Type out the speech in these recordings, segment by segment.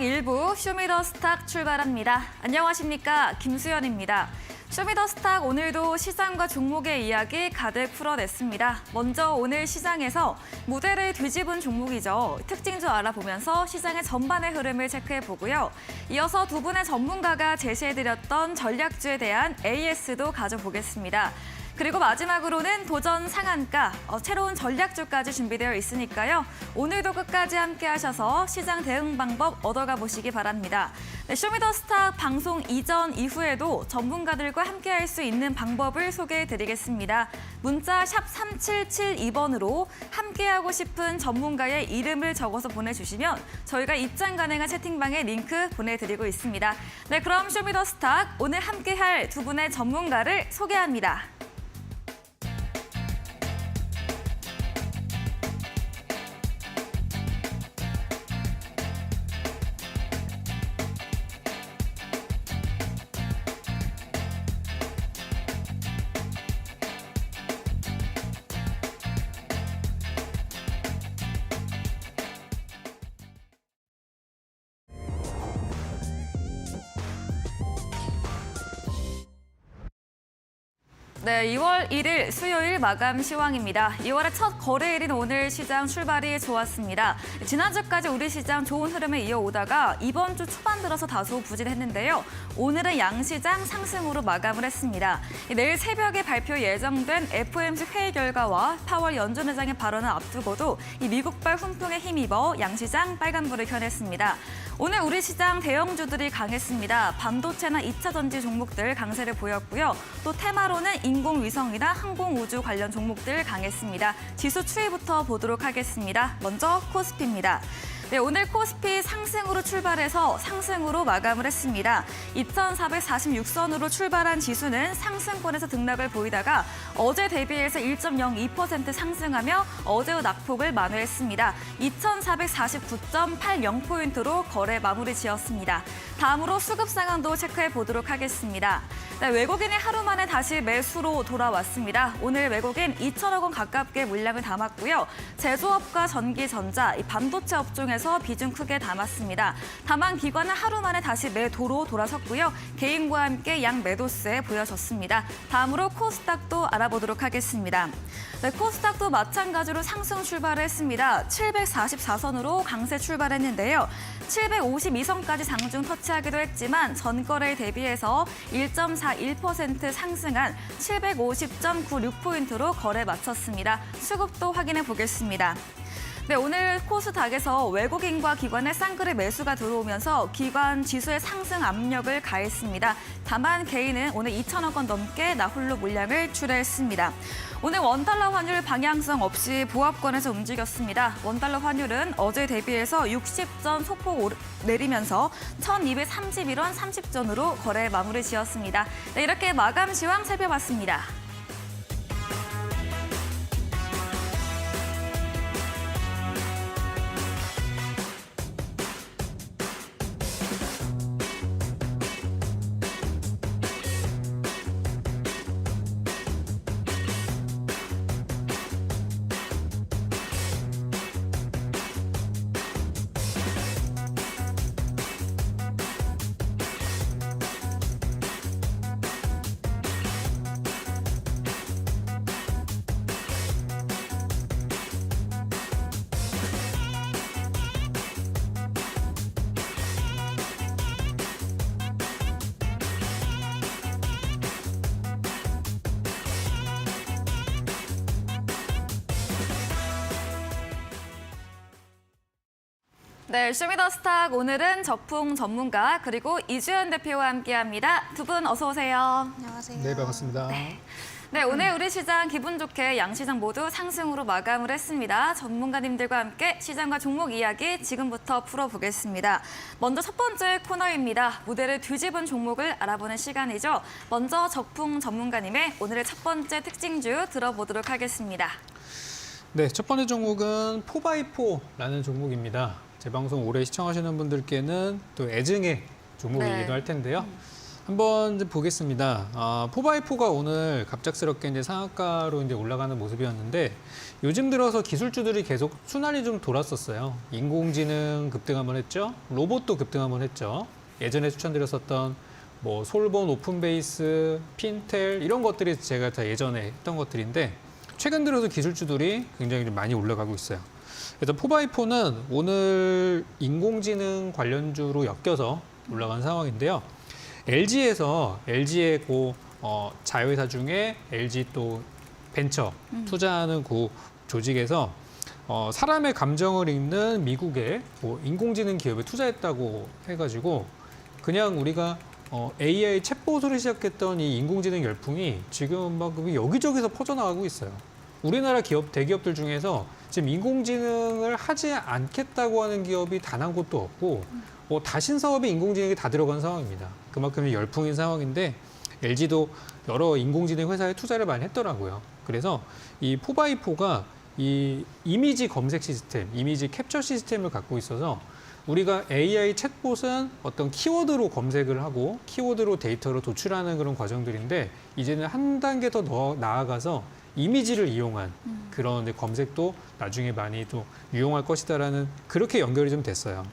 일부 쇼미더스탁 출발합니다. 안녕하십니까, 김수연입니다. 쇼미더스탁 오늘도 시장과 종목의 이야기 가득 풀어냈습니다. 먼저 오늘 시장에서 무대를 뒤집은 종목이죠. 특징주 알아보면서 시장의 전반의 흐름을 체크해보고요. 이어서 두 분의 전문가가 제시해드렸던 전략주에 대한 AS도 가져보겠습니다. 그리고 마지막으로는 도전 상한가, 새로운 전략주까지 준비되어 있으니까요. 오늘도 끝까지 함께 하셔서 시장 대응 방법 얻어가 보시기 바랍니다. 네, 쇼미더스탁 방송 이전 이후에도 전문가들과 함께 할 수 있는 방법을 소개해드리겠습니다. 문자 샵 3772번으로 함께하고 싶은 전문가의 이름을 적어서 보내주시면 저희가 입장 가능한 채팅방에 링크 보내드리고 있습니다. 네, 그럼 쇼미더스탁 오늘 함께할 두 분의 전문가를 소개합니다. 네, 2월 1일 수요일 마감 시황입니다. 2월의 첫 거래일인 오늘 시장 출발이 좋았습니다. 지난주까지 우리 시장 좋은 흐름을 이어오다가 이번 주 초반 들어서 다소 부진했는데요. 오늘은 양시장 상승으로 마감을 했습니다. 내일 새벽에 발표 예정된 FOMC 회의 결과와 파월 연준의장의 발언을 앞두고도 이 미국발 훈풍에 힘입어 양시장 빨간불을 켜냈습니다. 오늘 우리 시장 대형주들이 강했습니다. 반도체나 2차 전지 종목들 강세를 보였고요. 또 테마로는 인공위성이나 항공우주 관련 종목들 강했습니다. 지수 추이부터 보도록 하겠습니다. 먼저 코스피입니다. 네, 오늘 코스피 상승으로 출발해서 상승으로 마감을 했습니다. 2,446선으로 출발한 지수는 상승권에서 등락을 보이다가 어제 대비해서 1.02% 상승하며 어제의 낙폭을 만회했습니다. 2,449.80포인트로 거래 마무리 지었습니다. 다음으로 수급 상황도 체크해 보도록 하겠습니다. 네, 외국인이 하루 만에 다시 매수로 돌아왔습니다. 오늘 외국인 2천억 원 가깝게 물량을 담았고요. 제조업과 전기, 전자, 반도체 업종에서 비중 크게 담았습니다. 다만 기관은 하루 만에 다시 매도로 돌아섰고요. 개인과 함께 양 매도세에 보여졌습니다. 다음으로 코스닥도 알아보도록 하겠습니다. 네, 코스닥도 마찬가지로 상승 출발을 했습니다. 744선으로 강세 출발했는데요. 752선까지 장중 터치하기도 했지만 전거래일 대비해서 1.41% 상승한 750.96포인트로 거래 마쳤습니다. 수급도 확인해 보겠습니다. 네, 오늘 코스닥에서 외국인과 기관의 쌍끌이 매수가 들어오면서 기관 지수의 상승 압력을 가했습니다. 다만 개인은 오늘 2천억 원 넘게 나홀로 물량을 출하했습니다. 오늘 원달러 환율 방향성 없이 보합권에서 움직였습니다. 원달러 환율은 어제 대비해서 60전 소폭 내리면서 1,231원 30전으로 거래 마무리 지었습니다. 네, 이렇게 마감 시황 살펴봤습니다. 네, 쇼미더스탁 오늘은 적풍 전문가 그리고 이주연 대표와 함께합니다. 두 분 어서 오세요. 안녕하세요. 네, 반갑습니다. 네, 오늘 우리 시장 기분 좋게 양시장 모두 상승으로 마감을 했습니다. 전문가님들과 함께 시장과 종목 이야기 지금부터 풀어보겠습니다. 먼저 첫 번째 코너입니다. 무대를 뒤집은 종목을 알아보는 시간이죠. 먼저 적풍 전문가님의 오늘의 첫 번째 특징주 들어보도록 하겠습니다. 네, 첫 번째 종목은 4x4라는 종목입니다. 제 방송 오래 시청하시는 분들께는 또 애증의 종목이기도 할 텐데요. 한번 이제 보겠습니다. 4x4가 오늘 갑작스럽게 이제 상한가로 이제 올라가는 모습이었는데 요즘 들어서 기술주들이 계속 순환이 좀 돌았었어요. 인공지능 급등 한번 했죠. 로봇도 급등 한번 했죠. 예전에 추천드렸었던 뭐 솔본, 오픈베이스, 핀텔 이런 것들이 제가 다 예전에 했던 것들인데 최근 들어서 기술주들이 굉장히 좀 많이 올라가고 있어요. 그래서 4x4는 오늘 인공지능 관련주로 엮여서 올라간 상황인데요. LG의 자회사 중에 LG 또 벤처 투자하는 그 조직에서 사람의 감정을 읽는 미국의 인공지능 기업에 투자했다고 해가지고 그냥 우리가 AI 챗봇으로 시작했던 이 인공지능 열풍이 지금 막 여기저기서 퍼져나가고 있어요. 우리나라 대기업들 중에서 지금 인공지능을 하지 않겠다고 하는 기업이 단 한 곳도 없고 다신 사업에 인공지능이 다 들어간 상황입니다. 그만큼 열풍인 상황인데 LG도 여러 인공지능 회사에 투자를 많이 했더라고요. 그래서 이 4x4가 이 이미지 검색 시스템, 이미지 캡처 시스템을 갖고 있어서 우리가 AI 챗봇은 어떤 키워드로 검색을 하고 키워드로 데이터를 도출하는 그런 과정들인데 이제는 한 단계 더 나아가서 이미지를 이용한 그런 검색도 나중에 많이 또 유용할 것이다라는 그렇게 연결이 좀 됐어요.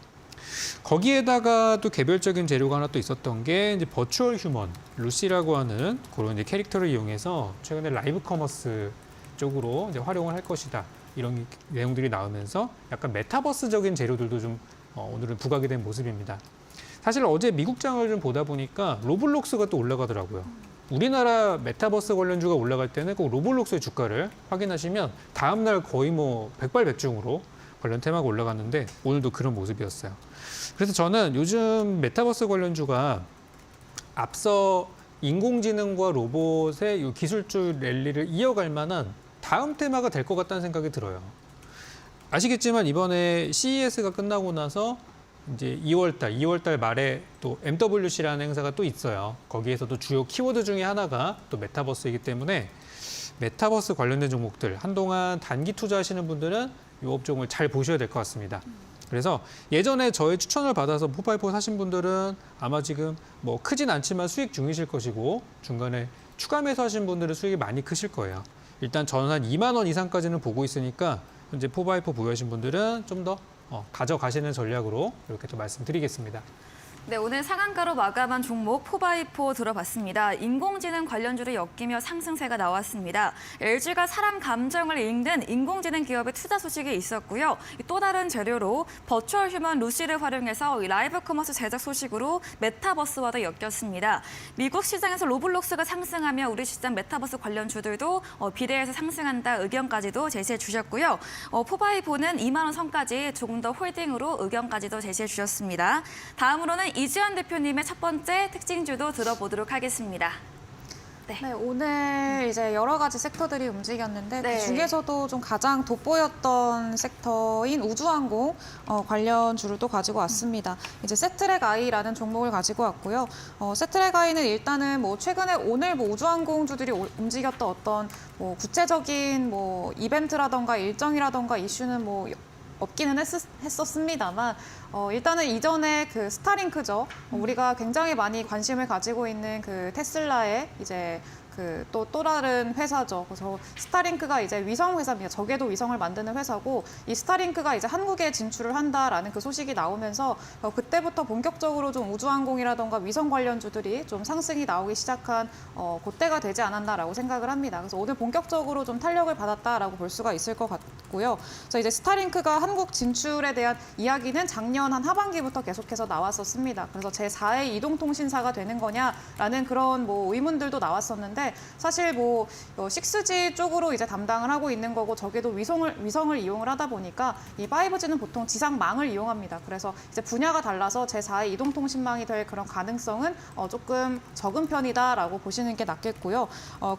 거기에다가 또 개별적인 재료가 하나 또 있었던 게 이제 버추얼 휴먼, 루시라고 하는 그런 이제 캐릭터를 이용해서 최근에 라이브 커머스 쪽으로 이제 활용을 할 것이다. 이런 내용들이 나오면서 약간 메타버스적인 재료들도 좀 오늘은 부각이 된 모습입니다. 사실 어제 미국장을 좀 보다 보니까 로블록스가 또 올라가더라고요. 우리나라 메타버스 관련주가 올라갈 때는 꼭 로블록스의 주가를 확인하시면 다음날 거의 백발백중으로 관련 테마가 올라갔는데 오늘도 그런 모습이었어요. 그래서 저는 요즘 메타버스 관련주가 앞서 인공지능과 로봇의 이 기술주 랠리를 이어갈 만한 다음 테마가 될 것 같다는 생각이 들어요. 아시겠지만 이번에 CES가 끝나고 나서 이제 2월달 말에 또 MWC라는 행사가 또 있어요. 거기에서도 주요 키워드 중에 하나가 또 메타버스이기 때문에 메타버스 관련된 종목들 한동안 단기 투자하시는 분들은 이 업종을 잘 보셔야 될 것 같습니다. 그래서 예전에 저의 추천을 받아서 4x4 사신 분들은 아마 지금 크진 않지만 수익 중이실 것이고 중간에 추가 매수하신 분들은 수익이 많이 크실 거예요. 일단 저는 한 2만 원 이상까지는 보고 있으니까 현재 4x4 보유하신 분들은 좀 더 가져가시는 전략으로 이렇게 또 말씀드리겠습니다. 네, 오늘 상한가로 마감한 종목 4x4 들어봤습니다. 인공지능 관련주를 엮이며 상승세가 나왔습니다. LG가 사람 감정을 읽는 인공지능 기업의 투자 소식이 있었고요. 또 다른 재료로 버추얼 휴먼 루시를 활용해서 라이브 커머스 제작 소식으로 메타버스와도 엮였습니다. 미국 시장에서 로블록스가 상승하며 우리 시장 메타버스 관련주들도 비례해서 상승한다 의견까지도 제시해 주셨고요. 4x4는 2만 원 선까지 조금 더 홀딩으로 의견까지도 제시해 주셨습니다. 다음으로는 이지연 대표님의 첫 번째 특징주도 들어보도록 하겠습니다. 네, 오늘 이제 여러 가지 섹터들이 움직였는데 네. 그 중에서도 좀 가장 돋보였던 섹터인 우주항공 관련주를 또 가지고 왔습니다. 이제 세트랙 아이라는 종목을 가지고 왔고요. 세트랙 아이는 일단은 최근에 오늘 우주항공주들이 움직였던 어떤 구체적인 이벤트라던가 일정이라던가 이슈는 없기는 했었습니다만 일단은 이전에 그 스타링크죠. 우리가 굉장히 많이 관심을 가지고 있는 그 테슬라의 이제 또 다른 회사죠. 그래서 스타링크가 이제 위성 회사입니다. 적외도 위성을 만드는 회사고 이 스타링크가 이제 한국에 진출을 한다라는 그 소식이 나오면서 그때부터 본격적으로 좀 우주항공이라던가 위성 관련주들이 좀 상승이 나오기 시작한 그때가 되지 않았나라고 생각을 합니다. 그래서 오늘 본격적으로 좀 탄력을 받았다라고 볼 수가 있을 것 같고요. 그래서 이제 스타링크가 한국 진출에 대한 이야기는 작년 한 하반기부터 계속해서 나왔었습니다. 그래서 제4의 이동통신사가 되는 거냐라는 그런 의문들도 나왔었는데 사실 6G 쪽으로 이제 담당을 하고 있는 거고 적에도 위성을 이용을 하다 보니까 이 5G는 보통 지상망을 이용합니다. 그래서 이제 분야가 달라서 제4의 이동통신망이 될 그런 가능성은 조금 적은 편이다라고 보시는 게 낫겠고요.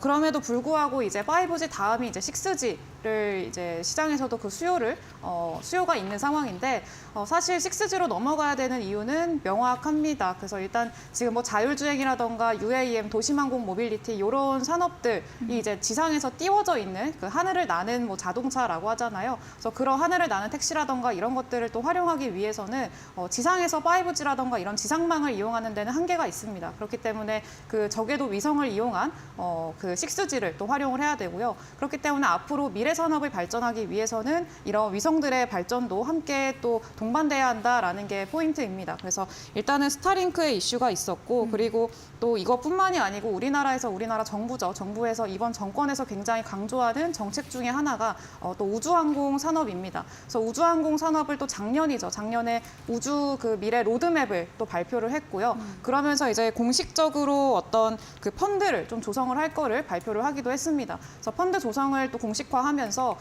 그럼에도 불구하고 이제 5G 다음이 이제 6G를 이제 시장에서도 그 수요가 있는 상황인데 사실 6G로 넘어가야 되는 이유는 명확합니다. 그래서 일단 지금 자율주행이라던가 UAM, 도심항공 모빌리티 이런 이런 산업들이 이제 지상에서 띄워져 있는 그 하늘을 나는 뭐 자동차라고 하잖아요. 그래서 그런 하늘을 나는 택시라던가 이런 것들을 또 활용하기 위해서는 지상에서 5G라던가 이런 지상망을 이용하는 데는 한계가 있습니다. 그렇기 때문에 그 저궤도 위성을 이용한 그 6G를 또 활용을 해야 되고요. 그렇기 때문에 앞으로 미래 산업을 발전하기 위해서는 이런 위성들의 발전도 함께 또 동반돼야 한다라는 게 포인트입니다. 그래서 일단은 스타링크의 이슈가 있었고 그리고 또 이것뿐만이 아니고 우리나라 정부죠. 정부에서 이번 정권에서 굉장히 강조하는 정책 중에 하나가 또 우주항공 산업입니다. 그래서 우주항공 산업을 또 작년에 우주 그 미래 로드맵을 또 발표를 했고요. 그러면서 이제 공식적으로 어떤 그 펀드를 좀 조성을 할 거를 발표를 하기도 했습니다. 그래서 펀드 조성을 또 공식화하면서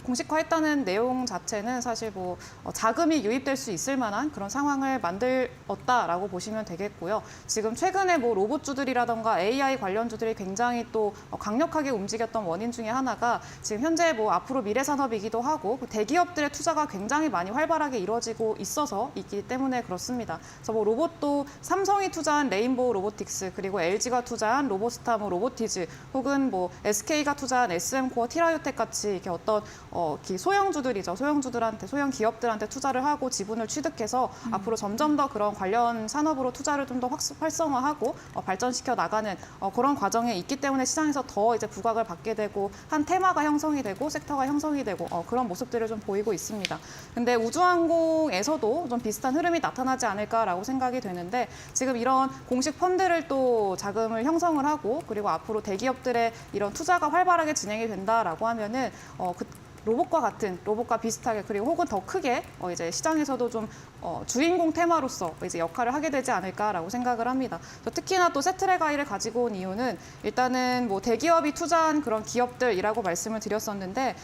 공식화했다는 내용 자체는 사실 뭐 자금이 유입될 수 있을 만한 그런 상황을 만들었다라고 보시면 되겠고요. 지금 최근에 뭐 로봇주들이라던가 AI 관련주들이 굉장히 또 강력하게 움직였던 원인 중에 하나가 지금 현재 뭐 앞으로 미래 산업이기도 하고 대기업들의 투자가 굉장히 많이 활발하게 이루어지고 있어서 있기 때문에 그렇습니다. 그래서 뭐 로봇도 삼성이 투자한 레인보우 로보틱스 그리고 LG가 투자한 로보스타 뭐 로보티즈 혹은 뭐 SK가 투자한 SM코어 티라이오텍 같이 이렇게 어떤 소형주들이죠. 소형 기업들한테 투자를 하고 지분을 취득해서 앞으로 점점 더 그런 관련 산업으로 투자를 좀 더 활성화하고 발전시켜 나가는 그런 과정에 있기 때문에 시장에서 더 이제 부각을 받게 되고 한 테마가 형성이 되고 섹터가 형성이 되고 그런 모습들을 좀 보이고 있습니다. 근데 우주항공에서도 좀 비슷한 흐름이 나타나지 않을까라고 생각이 되는데 지금 이런 공식 펀드를 또 자금을 형성을 하고 그리고 앞으로 대기업들의 이런 투자가 활발하게 진행이 된다라고 하면은 로봇과 비슷하게 그리고 혹은 더 크게 이제 시장에서도 좀 주인공 테마로서 이제 역할을 하게 되지 않을까라고 생각을 합니다. 특히나 또 세트랙 아이를 가지고 온 이유는 일단은 뭐 대기업이 투자한 그런 기업들이라고 말씀을 드렸었는데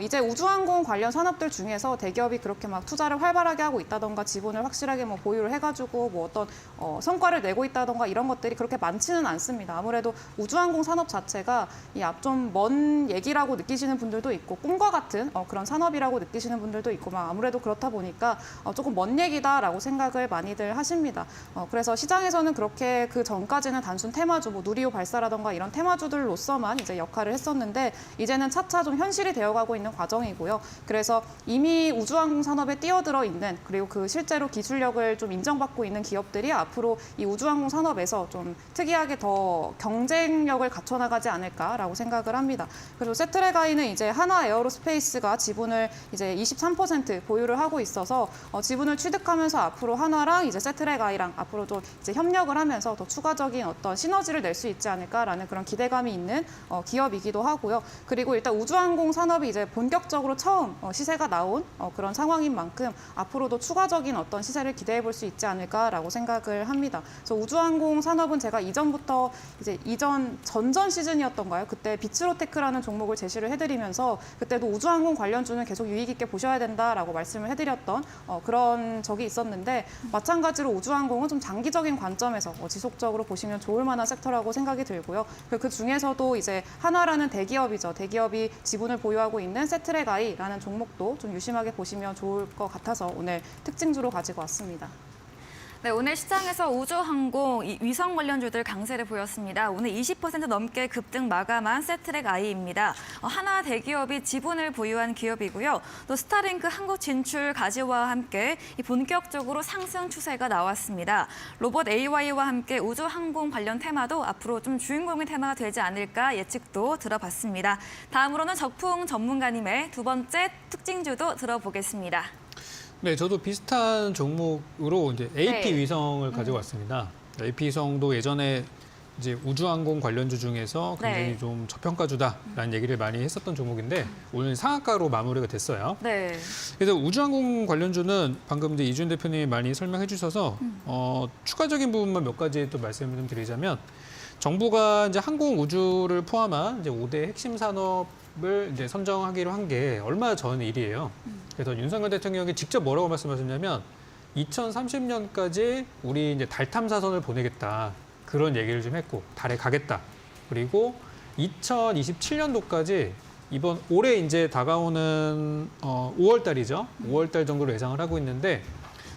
이제 우주항공 관련 산업들 중에서 대기업이 그렇게 막 투자를 활발하게 하고 있다던가 지분을 확실하게 뭐 보유를 해가지고 뭐 어떤 성과를 내고 있다던가 이런 것들이 그렇게 많지는 않습니다. 아무래도 우주항공 산업 자체가 이 앞 좀 먼 얘기라고 느끼시는 분들도 있고 꿈과 같은 그런 산업이라고 느끼시는 분들도 있고 막 아무래도 그렇다 보니까 조금 먼 얘기다라고 생각을 많이들 하십니다. 그래서 시장에서는 그렇게 그 전까지는 단순 테마주, 뭐 누리호 발사라던가 이런 테마주들로서만 이제 역할을 했었는데 이제는 차차 좀 현실이 되어가고 있는 과정이고요. 그래서 이미 우주항공 산업에 뛰어들어 있는 그리고 그 실제로 기술력을 좀 인정받고 있는 기업들이 앞으로 이 우주항공 산업에서 좀 특이하게 더 경쟁력을 갖춰나가지 않을까라고 생각을 합니다. 그리고 세트랙 아이는 이제 하나 에어로스페이스가 지분을 이제 23% 보유를 하고 있어서 지분을 취득하면서 앞으로 하나랑 이제 세트랙 아이랑 앞으로 좀 이제 협력을 하면서 더 추가적인 어떤 시너지를 낼 수 있지 않을까라는 그런 기대감이 있는 기업이기도 하고요. 그리고 일단 우주항공 산업이 이제 본격적으로 처음 시세가 나온 그런 상황인 만큼 앞으로도 추가적인 어떤 시세를 기대해 볼 수 있지 않을까라고 생각을 합니다. 그래서 우주항공 산업은 제가 이전부터 이제 전전 시즌이었던가요? 그때 비츠로테크라는 종목을 제시를 해드리면서 그때도 우주항공 관련주는 계속 유익 있게 보셔야 된다라고 말씀을 해드렸던 그런 적이 있었는데 마찬가지로 우주항공은 좀 장기적인 관점에서 지속적으로 보시면 좋을 만한 섹터라고 생각이 들고요. 그 중에서도 이제 한화라는 대기업이죠. 대기업이 지분을 보유하고 있는 세트랙 아이라는 종목도 좀 유심하게 보시면 좋을 것 같아서 오늘 특징주로 가지고 왔습니다. 네, 오늘 시장에서 우주항공, 위성 관련주들 강세를 보였습니다. 오늘 20% 넘게 급등 마감한 세트랙 아이입니다. 하나 대기업이 지분을 보유한 기업이고요. 또 스타링크 한국 진출 가지와 함께 본격적으로 상승 추세가 나왔습니다. 로봇 AI와 함께 우주항공 관련 테마도 앞으로 좀 주인공의 테마가 되지 않을까 예측도 들어봤습니다. 다음으로는 적풍 전문가님의 두 번째 특징주도 들어보겠습니다. 네, 저도 비슷한 종목으로 이제 AP 네. 위성을 가지고 왔습니다. AP 위성도 예전에 이제 우주항공 관련주 중에서 굉장히 네. 좀 저평가주다라는 얘기를 많이 했었던 종목인데 오늘 상한가로 마무리가 됐어요. 네. 그래서 우주항공 관련주는 방금 이제 이준 대표님이 많이 설명해 주셔서 추가적인 부분만 몇 가지 또 말씀을 좀 드리자면 정부가 이제 항공 우주를 포함한 이제 5대 핵심 산업을 이제 선정하기로 한 게 얼마 전 일이에요. 그래서 윤석열 대통령이 직접 뭐라고 말씀하셨냐면 2030년까지 우리 이제 달 탐사선을 보내겠다. 그런 얘기를 좀 했고 달에 가겠다. 그리고 2027년도까지 이번 올해 이제 다가오는 5월 달이죠. 5월 달 정도로 예상을 하고 있는데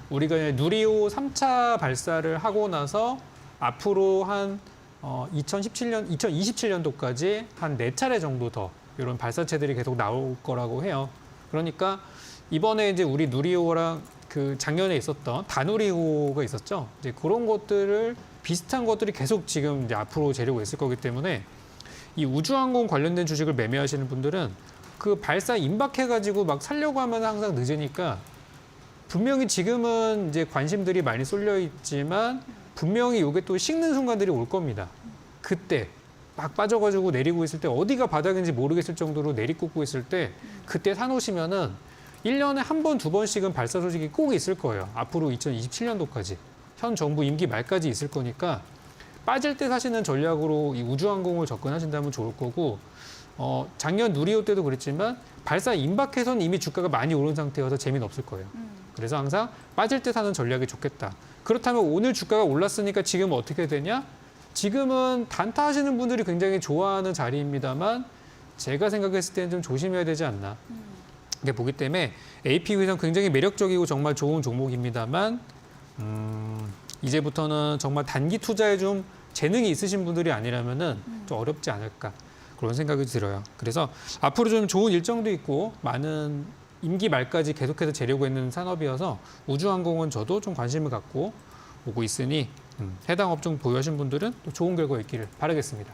우리가 누리호 3차 발사를 하고 나서 앞으로 한 2027년도까지 한 4차례 정도 더 이런 발사체들이 계속 나올 거라고 해요. 그러니까 이번에 이제 우리 누리호랑 그 작년에 있었던 다누리호가 있었죠. 이제 그런 것들을 비슷한 것들이 계속 지금 이제 앞으로 재료가 있을 거기 때문에 이 우주항공 관련된 주식을 매매하시는 분들은 그 발사 임박해가지고 막 살려고 하면 항상 늦으니까 분명히 지금은 이제 관심들이 많이 쏠려 있지만 분명히 이게 또 식는 순간들이 올 겁니다. 그때 막 빠져가지고 내리고 있을 때 어디가 바닥인지 모르겠을 정도로 내리꽂고 있을 때 그때 사놓으시면은 1년에 한 번, 2번씩은 발사 소식이 꼭 있을 거예요. 앞으로 2027년도까지. 현 정부 임기 말까지 있을 거니까 빠질 때 사시는 전략으로 이 우주항공을 접근하신다면 좋을 거고 작년 누리호 때도 그랬지만 발사 임박해서는 이미 주가가 많이 오른 상태여서 재미는 없을 거예요. 그래서 항상 빠질 때 사는 전략이 좋겠다. 그렇다면 오늘 주가가 올랐으니까 지금 어떻게 되냐? 지금은 단타 하시는 분들이 굉장히 좋아하는 자리입니다만 제가 생각했을 때는 좀 조심해야 되지 않나. 이게 보기 때문에 AP 위성 굉장히 매력적이고 정말 좋은 종목입니다만 이제부터는 정말 단기 투자에 좀 재능이 있으신 분들이 아니라면은 좀 어렵지 않을까 그런 생각이 들어요. 그래서 앞으로 좀 좋은 일정도 있고 많은 임기 말까지 계속해서 재려고 있는 산업이어서 우주항공은 저도 좀 관심을 갖고 오고 있으니 해당 업종 보유하신 분들은 또 좋은 결과 있기를 바라겠습니다.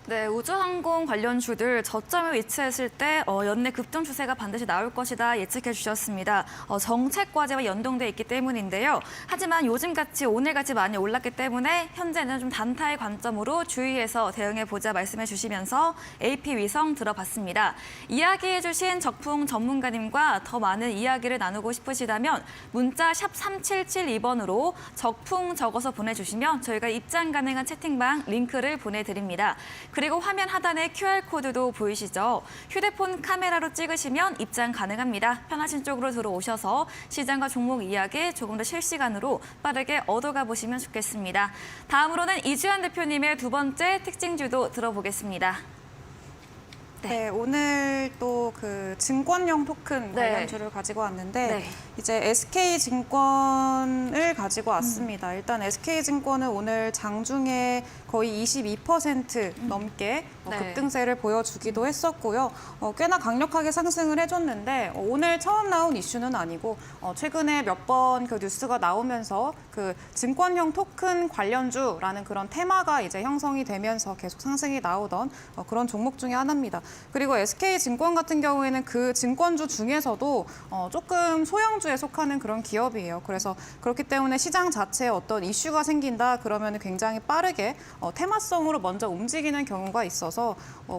네, 우주항공 관련 주들 저점에 위치했을 때 연내 급등 추세가 반드시 나올 것이다 예측해 주셨습니다. 정책 과제와 연동돼 있기 때문인데요. 하지만 요즘같이 오늘같이 많이 올랐기 때문에 현재는 좀 단타의 관점으로 주의해서 대응해 보자 말씀해 주시면서 AP 위성 들어봤습니다. 이야기해 주신 적풍 전문가님과 더 많은 이야기를 나누고 싶으시다면 문자 샵 3772번으로 적풍 적어서 보내주시면 저희가 입장 가능한 채팅방 링크를 보내드립니다. 그리고 화면 하단에 QR코드도 보이시죠? 휴대폰 카메라로 찍으시면 입장 가능합니다. 편하신 쪽으로 들어오셔서 시장과 종목 이야기 조금 더 실시간으로 빠르게 얻어가 보시면 좋겠습니다. 다음으로는 이주연 대표님의 두 번째 특징주도 들어보겠습니다. 네, 오늘 또 그 증권형 토큰 네. 관련주를 가지고 왔는데 네. 이제 SK증권을 가지고 왔습니다. 일단 SK증권은 오늘 장중에 거의 22% 넘게 네. 급등세를 보여주기도 했었고요. 꽤나 강력하게 상승을 해줬는데 오늘 처음 나온 이슈는 아니고 최근에 몇 번 그 뉴스가 나오면서 그 증권형 토큰 관련주라는 그런 테마가 이제 형성이 되면서 계속 상승이 나오던 그런 종목 중에 하나입니다. 그리고 SK증권 같은 경우에는 그 증권주 중에서도 조금 소형주에 속하는 그런 기업이에요. 그래서 그렇기 때문에 시장 자체에 어떤 이슈가 생긴다 그러면 굉장히 빠르게 테마성으로 먼저 움직이는 경우가 있어서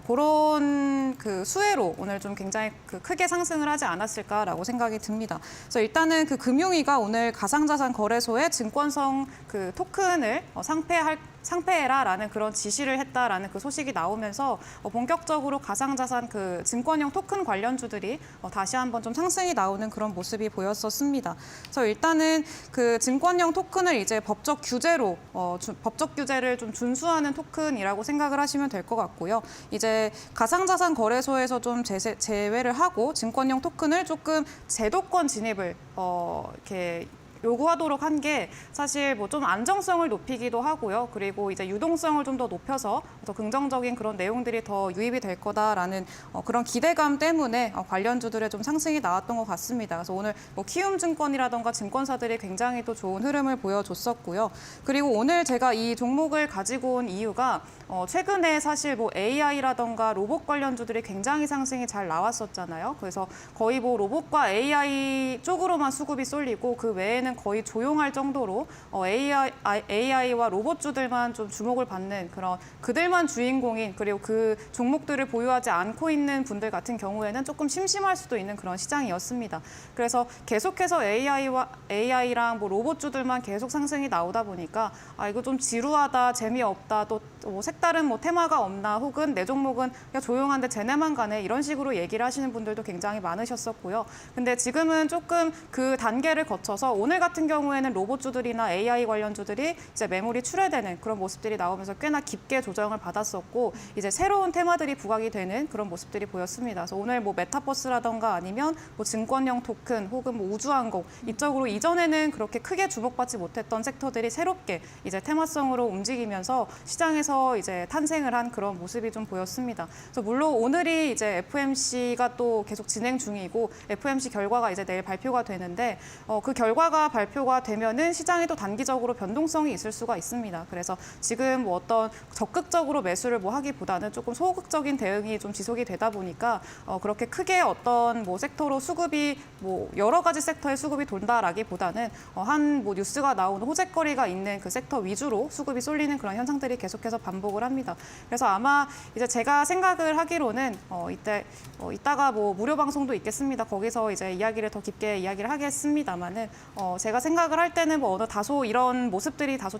그런 그 수혜로 오늘 좀 굉장히 크게 상승을 하지 않았을까라고 생각이 듭니다. 그래서 일단은 그 금융위가 오늘 가상자산 거래소에 증권성 그 토큰을 상폐해라라는 그런 지시를 했다라는 그 소식이 나오면서 본격적으로 가상자산 그 증권형 토큰 관련주들이 다시 한번 좀 상승이 나오는 그런 모습이 보였었습니다. 그래서 일단은 그 증권형 토큰을 이제 법적 규제로 법적 규제를 좀 준수하는 토큰이라고 생각을 하시면 될 것 같고요. 이제 가상자산 거래소에서 좀 제외를 하고 증권형 토큰을 조금 제도권 진입을 이렇게 요구하도록 한 게 사실 뭐 좀 안정성을 높이기도 하고요. 그리고 이제 유동성을 좀 더 높여서 더 긍정적인 그런 내용들이 더 유입이 될 거다라는 그런 기대감 때문에 관련주들의 좀 상승이 나왔던 것 같습니다. 그래서 오늘 뭐 키움증권이라던가 증권사들이 굉장히 또 좋은 흐름을 보여줬었고요. 그리고 오늘 제가 이 종목을 가지고 온 이유가 최근에 사실 뭐 AI라던가 로봇 관련주들이 굉장히 상승이 잘 나왔었잖아요. 그래서 거의 뭐 로봇과 AI 쪽으로만 수급이 쏠리고 그 외에는 거의 조용할 정도로 AI와 로봇주들만 좀 주목을 받는 그런 그들만 주인공인 그리고 그 종목들을 보유하지 않고 있는 분들 같은 경우에는 조금 심심할 수도 있는 그런 시장이었습니다. 그래서 계속해서 AI랑 뭐 로봇주들만 계속 상승이 나오다 보니까 이거 좀 지루하다, 재미없다, 또 뭐 색다른 뭐 테마가 없나 혹은 내 종목은 그냥 조용한데 쟤네만 가네 이런 식으로 얘기를 하시는 분들도 굉장히 많으셨었고요. 근데 지금은 조금 그 단계를 거쳐서 오늘 오늘 같은 경우에는 로봇주들이나 AI 관련주들이 이제 매물이 출회되는 그런 모습들이 나오면서 꽤나 깊게 조정을 받았었고 이제 새로운 테마들이 부각이 되는 그런 모습들이 보였습니다. 그래서 오늘 뭐 메타버스라던가 아니면 뭐 증권형 토큰 혹은 뭐 우주항공 이쪽으로 이전에는 그렇게 크게 주목받지 못했던 섹터들이 새롭게 이제 테마성으로 움직이면서 시장에서 이제 탄생을 한 그런 모습이 좀 보였습니다. 그래서 물론 오늘이 이제 FOMC가 또 계속 진행 중이고 FOMC 결과가 이제 내일 발표가 되는데 그 결과가 발표가 되면은 시장에 또 단기적으로 변동성이 있을 수가 있습니다. 그래서 지금 뭐 어떤 적극적으로 매수를 뭐 하기보다는 조금 소극적인 대응이 좀 지속이 되다 보니까 그렇게 크게 어떤 뭐 섹터로 수급이 뭐 여러 가지 섹터의 수급이 돈다라기보다는 한 뭐 뉴스가 나오는 호재거리가 있는 그 섹터 위주로 수급이 쏠리는 그런 현상들이 계속해서 반복을 합니다. 그래서 아마 이제 제가 생각을 하기로는 이따가 뭐 무료 방송도 있겠습니다. 거기서 이제 이야기를 더 깊게 이야기를 하겠습니다만은 제가 생각을 할 때는 뭐 어느 다소 이런 모습들이 다소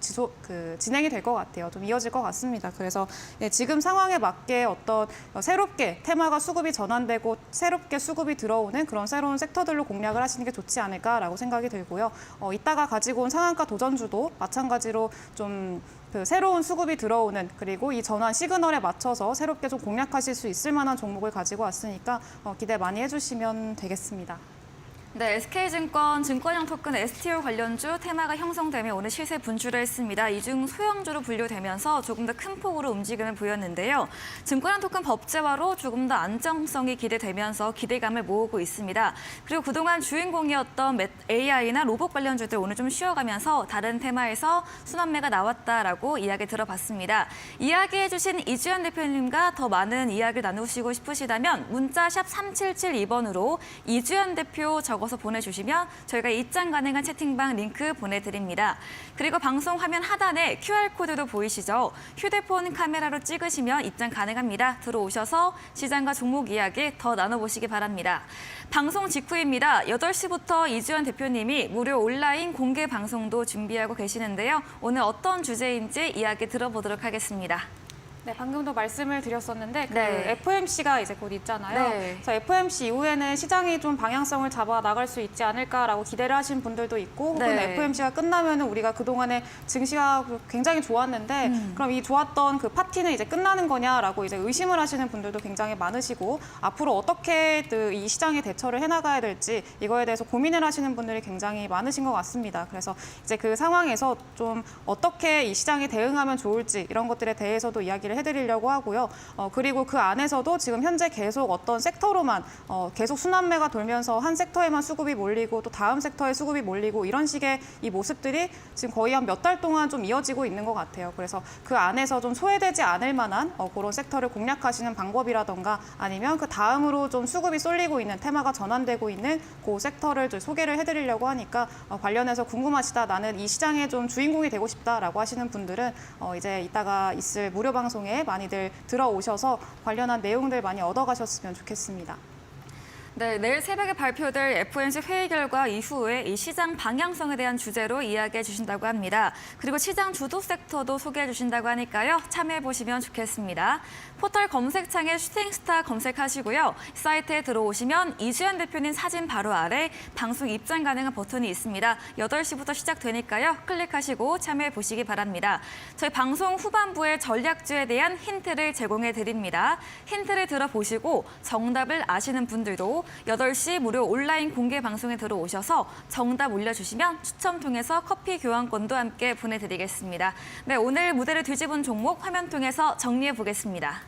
진행이 될 것 같아요. 좀 이어질 것 같습니다. 그래서 지금 상황에 맞게 어떤 새롭게 테마가 수급이 전환되고 새롭게 수급이 들어오는 그런 새로운 섹터들로 공략을 하시는 게 좋지 않을까라고 생각이 들고요. 이따가 가지고 온 상한가 도전주도 마찬가지로 좀 그 새로운 수급이 들어오는 그리고 이 전환 시그널에 맞춰서 새롭게 좀 공략하실 수 있을 만한 종목을 가지고 왔으니까 기대 많이 해주시면 되겠습니다. 네, SK증권 증권형 토큰 STO 관련주 테마가 형성되며 오늘 시세 분출을 했습니다. 이중 소형주로 분류되면서 조금 더 큰 폭으로 움직임을 보였는데요. 증권형 토큰 법제화로 조금 더 안정성이 기대되면서 기대감을 모으고 있습니다. 그리고 그동안 주인공이었던 AI나 로봇 관련주들 오늘 좀 쉬어가면서 다른 테마에서 순환매가 나왔다라고 이야기 들어봤습니다. 이야기해 주신 이주연 대표님과 더 많은 이야기를 나누시고 싶으시다면 문자 샵 3772번으로 이주연 대표 적어서 보내주시면 저희가 입장 가능한 채팅방 링크 보내드립니다. 그리고 방송 화면 하단에 QR코드도 보이시죠? 휴대폰 카메라로 찍으시면 입장 가능합니다. 들어오셔서 시장과 종목 이야기 더 나눠보시기 바랍니다. 방송 직후입니다. 8시부터 이주연 대표님이 무료 온라인 공개 방송도 준비하고 계시는데요. 오늘 어떤 주제인지 이야기 들어보도록 하겠습니다. 네, 방금도 말씀을 드렸었는데 그 네. FOMC가 이제 곧 있잖아요. 네. 그래서 FOMC 이후에는 시장이 좀 방향성을 잡아 나갈 수 있지 않을까라고 기대를 하신 분들도 있고 혹은 네. FOMC가 끝나면은 우리가 그동안에 증시가 굉장히 좋았는데 그럼 이 좋았던 그 파티는 이제 끝나는 거냐라고 이제 의심을 하시는 분들도 굉장히 많으시고 앞으로 어떻게 이 시장에 대처를 해나가야 될지 이거에 대해서 고민을 하시는 분들이 굉장히 많으신 것 같습니다. 그래서 이제 그 상황에서 좀 어떻게 이 시장에 대응하면 좋을지 이런 것들에 대해서도 이야기를 해드리려고 하고요. 그리고 그 안에서도 지금 현재 계속 어떤 섹터로만 계속 순환매가 돌면서 한 섹터에만 수급이 몰리고 또 다음 섹터에 수급이 몰리고 이런 식의 이 모습들이 지금 거의 한 몇 달 동안 좀 이어지고 있는 것 같아요. 그래서 그 안에서 좀 소외되지 않을 만한 그런 섹터를 공략하시는 방법이라던가 아니면 그 다음으로 좀 수급이 쏠리고 있는 테마가 전환되고 있는 그 섹터를 좀 소개를 해드리려고 하니까 관련해서 궁금하시다 나는 이 시장의 좀 주인공이 되고 싶다라고 하시는 분들은 이제 이따가 있을 무료 방송에 많이들 들어오셔서 관련한 내용들 많이 얻어가셨으면 좋겠습니다. 네, 내일 새벽에 발표될 FOMC 회의 결과 이후에 이 시장 방향성에 대한 주제로 이야기해 주신다고 합니다. 그리고 시장 주도 섹터도 소개해 주신다고 하니까요. 참여해 보시면 좋겠습니다. 포털 검색창에 슈팅스타 검색하시고요. 사이트에 들어오시면 이주연 대표님 사진 바로 아래 방송 입장 가능한 버튼이 있습니다. 8시부터 시작되니까요. 클릭하시고 참여해 보시기 바랍니다. 저희 방송 후반부에 전략주에 대한 힌트를 제공해 드립니다. 힌트를 들어보시고 정답을 아시는 분들도 8시 무료 온라인 공개 방송에 들어오셔서 정답 올려주시면 추첨 통해서 커피 교환권도 함께 보내드리겠습니다. 네, 오늘 무대를 뒤집은 종목 화면 통해서 정리해 보겠습니다.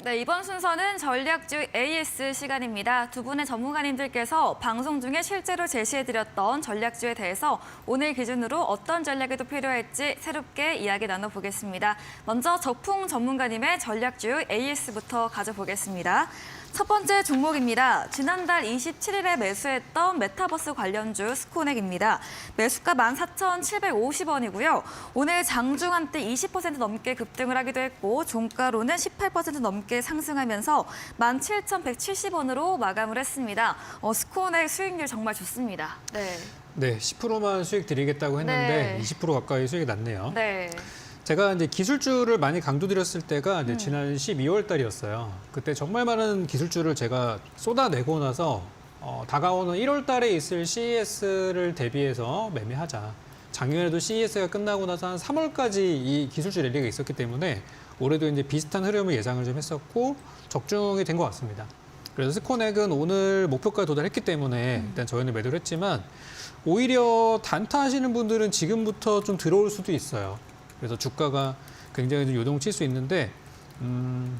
네, 이번 순서는 전략주 AS 시간입니다. 두 분의 전문가님들께서 방송 중에 실제로 제시해드렸던 전략주에 대해서 오늘 기준으로 어떤 전략이 더 필요할지 새롭게 이야기 나눠보겠습니다. 먼저 적풍 전문가님의 전략주 AS부터 가져보겠습니다. 첫 번째 종목입니다. 지난달 27일에 매수했던 메타버스 관련주 스코넥입니다. 매수가 14,750원이고요. 오늘 장중 한때 20% 넘게 급등을 하기도 했고 종가로는 18% 넘게 상승하면서 17,170원으로 마감을 했습니다. 스코넥 수익률 정말 좋습니다. 네. 네, 10%만 수익 드리겠다고 했는데 네. 20% 가까이 수익이 났네요. 네. 제가 이제 기술주를 많이 강조드렸을 때가 이제 지난 12월 달이었어요. 그때 정말 많은 기술주를 제가 쏟아내고 나서 다가오는 1월 달에 있을 CES를 대비해서 매매하자. 작년에도 CES가 끝나고 나서 한 3월까지 이 기술주 랠리가 있었기 때문에 올해도 이제 비슷한 흐름을 예상을 좀 했었고 적중이 된 것 같습니다. 그래서 스코넥은 오늘 목표가 도달했기 때문에 일단 저희는 매도를 했지만 오히려 단타하시는 분들은 지금부터 좀 들어올 수도 있어요. 그래서 주가가 굉장히 좀 요동칠 수 있는데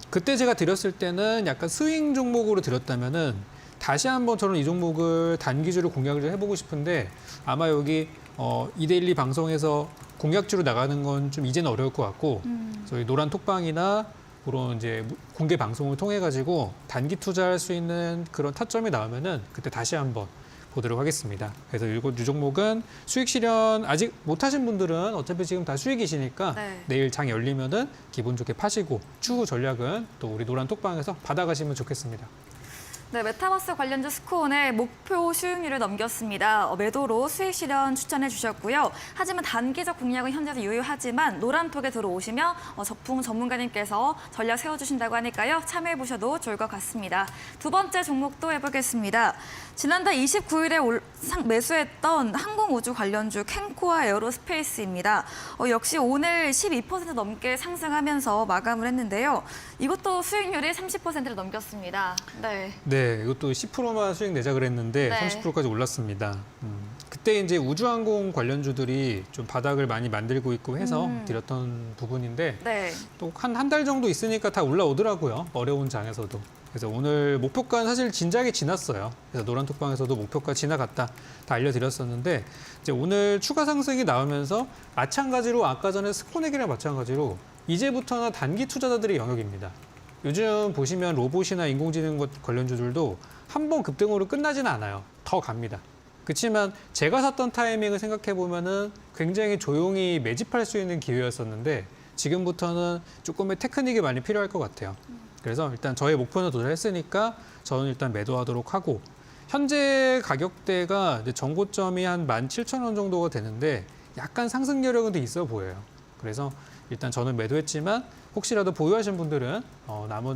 그때 제가 드렸을 때는 약간 스윙 종목으로 드렸다면은 다시 한번 저는 이 종목을 단기주로 공략을 좀 해보고 싶은데 아마 여기 2대1 방송에서 공략주로 나가는 건 좀 이제는 어려울 것 같고 저희 노란 톡방이나 그런 이제 공개 방송을 통해 가지고 단기 투자할 수 있는 그런 타점이 나오면은 그때 다시 한번 보도록 하겠습니다. 그래서 이 종목은 수익 실현 아직 못하신 분들은 어차피 지금 다 수익이시니까 네. 내일 장 열리면은 기분 좋게 파시고 추후 전략은 또 우리 노란 톡방에서 받아가시면 좋겠습니다. 네, 메타버스 관련주 스코온의 목표 수익률을 넘겼습니다. 매도로 수익 실현 추천해 주셨고요. 하지만 단기적 공략은 현재도 유효하지만 노란톡에 들어오시면 적풍 전문가님께서 전략 세워주신다고 하니까요. 참여해 보셔도 좋을 것 같습니다. 두 번째 종목도 해보겠습니다. 지난달 29일에 매수했던 항공우주 관련주 캔코아 에어로스페이스입니다. 역시 오늘 12% 넘게 상승하면서 마감을 했는데요. 이것도 수익률이 30%를 넘겼습니다. 네. 네, 이것도 10%만 수익 내자 그랬는데 네. 30%까지 올랐습니다. 그때 이제 우주항공 관련주들이 좀 바닥을 많이 만들고 있고 해서 드렸던 부분인데 네. 또 한 달 정도 있으니까 다 올라오더라고요. 어려운 장에서도. 그래서 오늘 목표가는 사실 진작에 지났어요. 그래서 노란톡방에서도 목표가 지나갔다 다 알려드렸었는데 이제 오늘 추가 상승이 나오면서 마찬가지로 아까 전에 스코넥이랑 마찬가지로 이제부터는 단기 투자자들의 영역입니다. 요즘 보시면 로봇이나 인공지능 관련주들도 한 번 급등으로 끝나지는 않아요. 더 갑니다. 그렇지만 제가 샀던 타이밍을 생각해 보면은 굉장히 조용히 매집할 수 있는 기회였었는데 지금부터는 조금의 테크닉이 많이 필요할 것 같아요. 그래서 일단 저의 목표는 도달했으니까 저는 일단 매도하도록 하고 현재 가격대가 이제 전고점이 한 17,000원 정도가 되는데 약간 상승 여력은 더 있어 보여요. 그래서 일단 저는 매도했지만 혹시라도 보유하신 분들은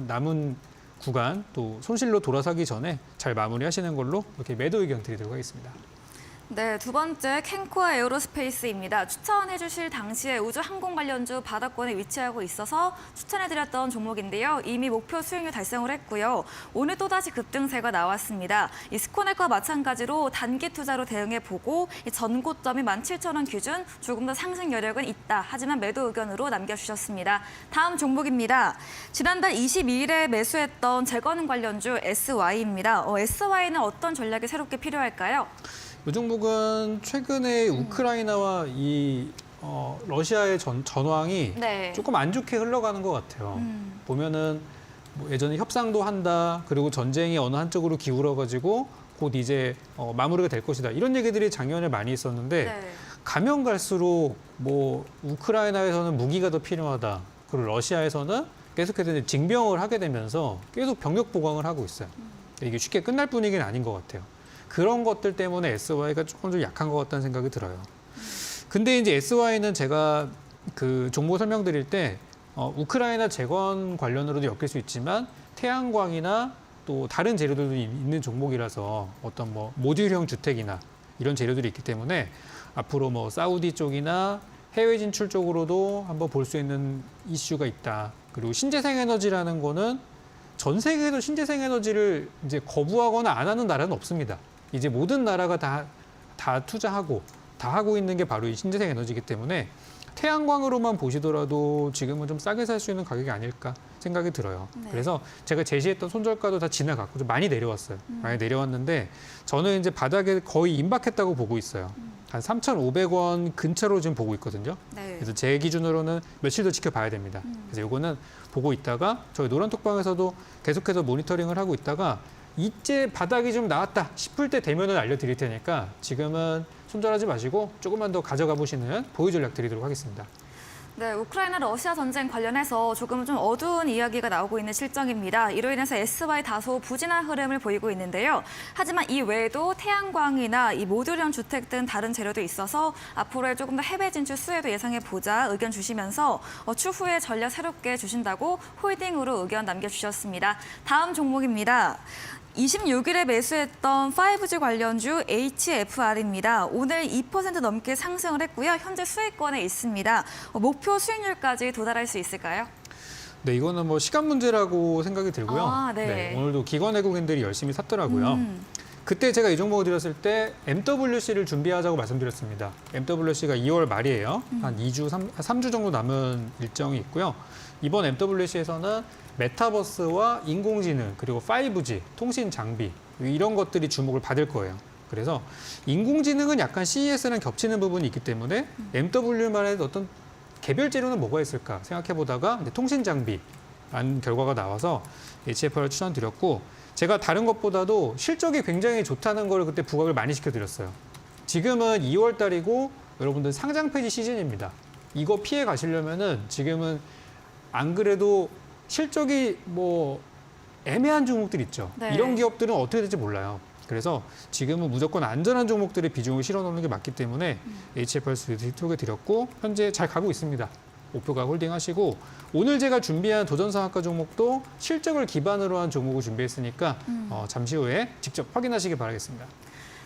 남은 구간 또 손실로 돌아서기 전에 잘 마무리하시는 걸로 이렇게 매도 의견 드리도록 하겠습니다. 네, 두 번째 캔코아 에어로스페이스입니다. 추천해 주실 당시에 우주 항공 관련주 바닥권에 위치하고 있어서 추천해드렸던 종목인데요. 이미 목표 수익률 달성을 했고요. 오늘 또다시 급등세가 나왔습니다. 이 스코넥과 마찬가지로 단기 투자로 대응해보고 전고점이 17,000원 기준 조금 더 상승 여력은 있다. 하지만 매도 의견으로 남겨주셨습니다. 다음 종목입니다. 지난달 22일에 매수했던 재건은 관련주 SY입니다. SY는 어떤 전략이 새롭게 필요할까요? 이 종목은 최근에 우크라이나와 러시아의 전황이 네. 조금 안 좋게 흘러가는 것 같아요. 보면은 뭐 예전에 협상도 한다, 그리고 전쟁이 어느 한쪽으로 기울어가지고 곧 이제 마무리가 될 것이다. 이런 얘기들이 작년에 많이 있었는데 네. 가면 갈수록 뭐 우크라이나에서는 무기가 더 필요하다, 그리고 러시아에서는 계속해서 이제 징병을 하게 되면서 계속 병력 보강을 하고 있어요. 이게 쉽게 끝날 분위기는 아닌 것 같아요. 그런 것들 때문에 SY가 조금 좀 약한 것 같다는 생각이 들어요. 근데 이제 SY는 제가 그 종목 설명드릴 때 우크라이나 재건 관련으로도 엮일 수 있지만 태양광이나 또 다른 재료들도 있는 종목이라서 어떤 뭐 모듈형 주택이나 이런 재료들이 있기 때문에 앞으로 뭐 사우디 쪽이나 해외 진출 쪽으로도 한번 볼 수 있는 이슈가 있다. 그리고 신재생에너지라는 거는 전 세계에서 신재생에너지를 이제 거부하거나 안 하는 나라는 없습니다. 이제 모든 나라가 다 투자하고 다 하고 있는 게 바로 이 신재생에너지이기 때문에 태양광으로만 보시더라도 지금은 좀 싸게 살 수 있는 가격이 아닐까 생각이 들어요. 네. 그래서 제가 제시했던 손절가도 다 지나갔고 좀 많이 내려왔어요. 많이 내려왔는데 저는 이제 바닥에 거의 임박했다고 보고 있어요. 한 3,500원 근처로 지금 보고 있거든요. 네. 그래서 제 기준으로는 며칠 더 지켜봐야 됩니다. 그래서 이거는 보고 있다가 저희 노란톡방에서도 계속해서 모니터링을 하고 있다가 이제 바닥이 좀 나왔다 싶을 때 되면은 알려드릴 테니까 지금은 손절하지 마시고 조금만 더 가져가 보시는 보유 전략 드리도록 하겠습니다. 네, 우크라이나 러시아 전쟁 관련해서 조금 좀 어두운 이야기가 나오고 있는 실정입니다. 이로 인해서 SY 다소 부진한 흐름을 보이고 있는데요. 하지만 이 외에도 태양광이나 이 모듈형 주택 등 다른 재료도 있어서 앞으로의 조금 더 해외 진출 수혜도 예상해 보자 의견 주시면서 추후에 전략 새롭게 주신다고 홀딩으로 의견 남겨주셨습니다. 다음 종목입니다. 26일에 매수했던 5G 관련주 HFR입니다. 오늘 2% 넘게 상승을 했고요. 현재 수익권에 있습니다. 목표 수익률까지 도달할 수 있을까요? 네, 이거는 뭐 시간 문제라고 생각이 들고요. 아, 네. 오늘도 기관 외국인들이 열심히 샀더라고요. 그때 제가 이 종목을 드렸을 때 MWC를 준비하자고 말씀드렸습니다. MWC가 2월 말이에요. 한 3주 정도 남은 일정이 있고요. 이번 MWC에서는 메타버스와 인공지능 그리고 5G, 통신 장비 이런 것들이 주목을 받을 거예요. 그래서 인공지능은 약간 CES랑 겹치는 부분이 있기 때문에 MW만의 어떤 개별 재료는 뭐가 있을까 생각해 보다가 통신 장비라는 결과가 나와서 HFR을 추천드렸고 제가 다른 것보다도 실적이 굉장히 좋다는 걸 그때 부각을 많이 시켜드렸어요. 지금은 2월 달이고 여러분들 상장 폐지 시즌입니다. 이거 피해 가시려면은 지금은 안 그래도 실적이 뭐 애매한 종목들 있죠. 네. 이런 기업들은 어떻게 될지 몰라요. 그래서 지금은 무조건 안전한 종목들의 비중을 실어놓는 게 맞기 때문에 HFR 소개 드렸고 현재 잘 가고 있습니다. 목표가 홀딩하시고 오늘 제가 준비한 도전상한가 종목도 실적을 기반으로 한 종목을 준비했으니까 잠시 후에 직접 확인하시기 바라겠습니다.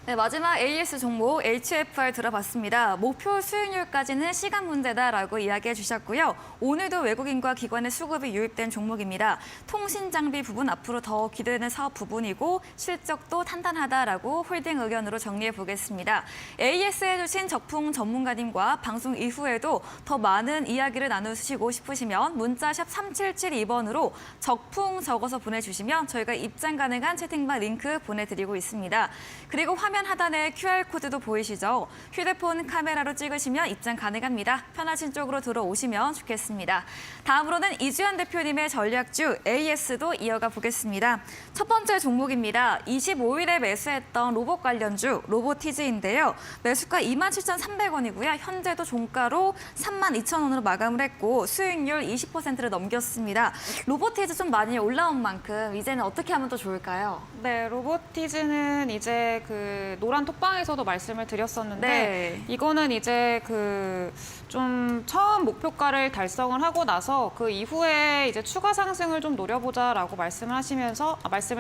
네, 마지막 AS 종목 HFR 들어봤습니다. 목표 수익률까지는 시간 문제다라고 이야기해 주셨고요. 오늘도 외국인과 기관의 수급이 유입된 종목입니다. 통신 장비 부분 앞으로 더 기대되는 사업 부분이고 실적도 탄탄하다라고 홀딩 의견으로 정리해 보겠습니다. AS 해주신 적풍 전문가님과 방송 이후에도 더 많은 이야기를 나누시고 싶으시면 문자샵 3772번으로 적풍 적어서 보내주시면 저희가 입장 가능한 채팅방 링크 보내드리고 있습니다. 그리고 화면 하단에 QR코드도 보이시죠? 휴대폰 카메라로 찍으시면 입장 가능합니다. 편하신 쪽으로 들어오시면 좋겠습니다. 다음으로는 이주연 대표님의 전략주 AS도 이어가 보겠습니다. 첫 번째 종목입니다. 25일에 매수했던 로봇 관련주 로보티즈인데요. 매수가 27,300원이고요. 현재도 종가로 32,000원으로 마감을 했고 수익률 20%를 넘겼습니다. 로보티즈 좀 많이 올라온 만큼 이제는 어떻게 하면 더 좋을까요? 네, 로보티즈는 이제 그 노란 톡방에서도 말씀을 드렸었는데 네. 이거는 이제 좀 처음 목표가를 달성을 하고 나서 그 이후에 이제 추가 상승을 좀 노려보자라고 말씀을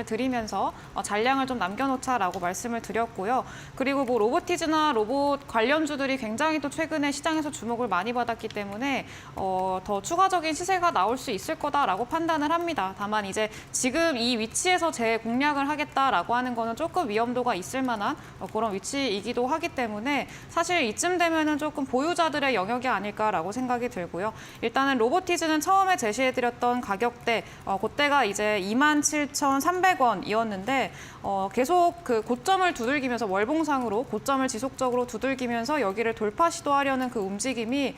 드리면서 잔량을 좀 남겨놓자라고 말씀을 드렸고요. 그리고 뭐 로보티즈나 로봇 관련주들이 굉장히 또 최근에 시장에서 주목을 많이 받았기 때문에 더 추가적인 시세가 나올 수 있을 거다라고 판단을 합니다. 다만 이제 지금 이 위치에서 재공략을 하겠다라고 하는 거는 조금 위험도가 있을 만한 그런 위치이기도 하기 때문에 사실 이쯤 되면은 조금 보유자들의 영역이 아닐까라고 생각이 들고요. 일단은 로보티즈는 처음에 제시해드렸던 가격대, 그때가 이제 27,300원이었는데 계속 그 고점을 두들기면서 월봉상으로 고점을 지속적으로 두들기면서 여기를 돌파 시도하려는 그 움직임이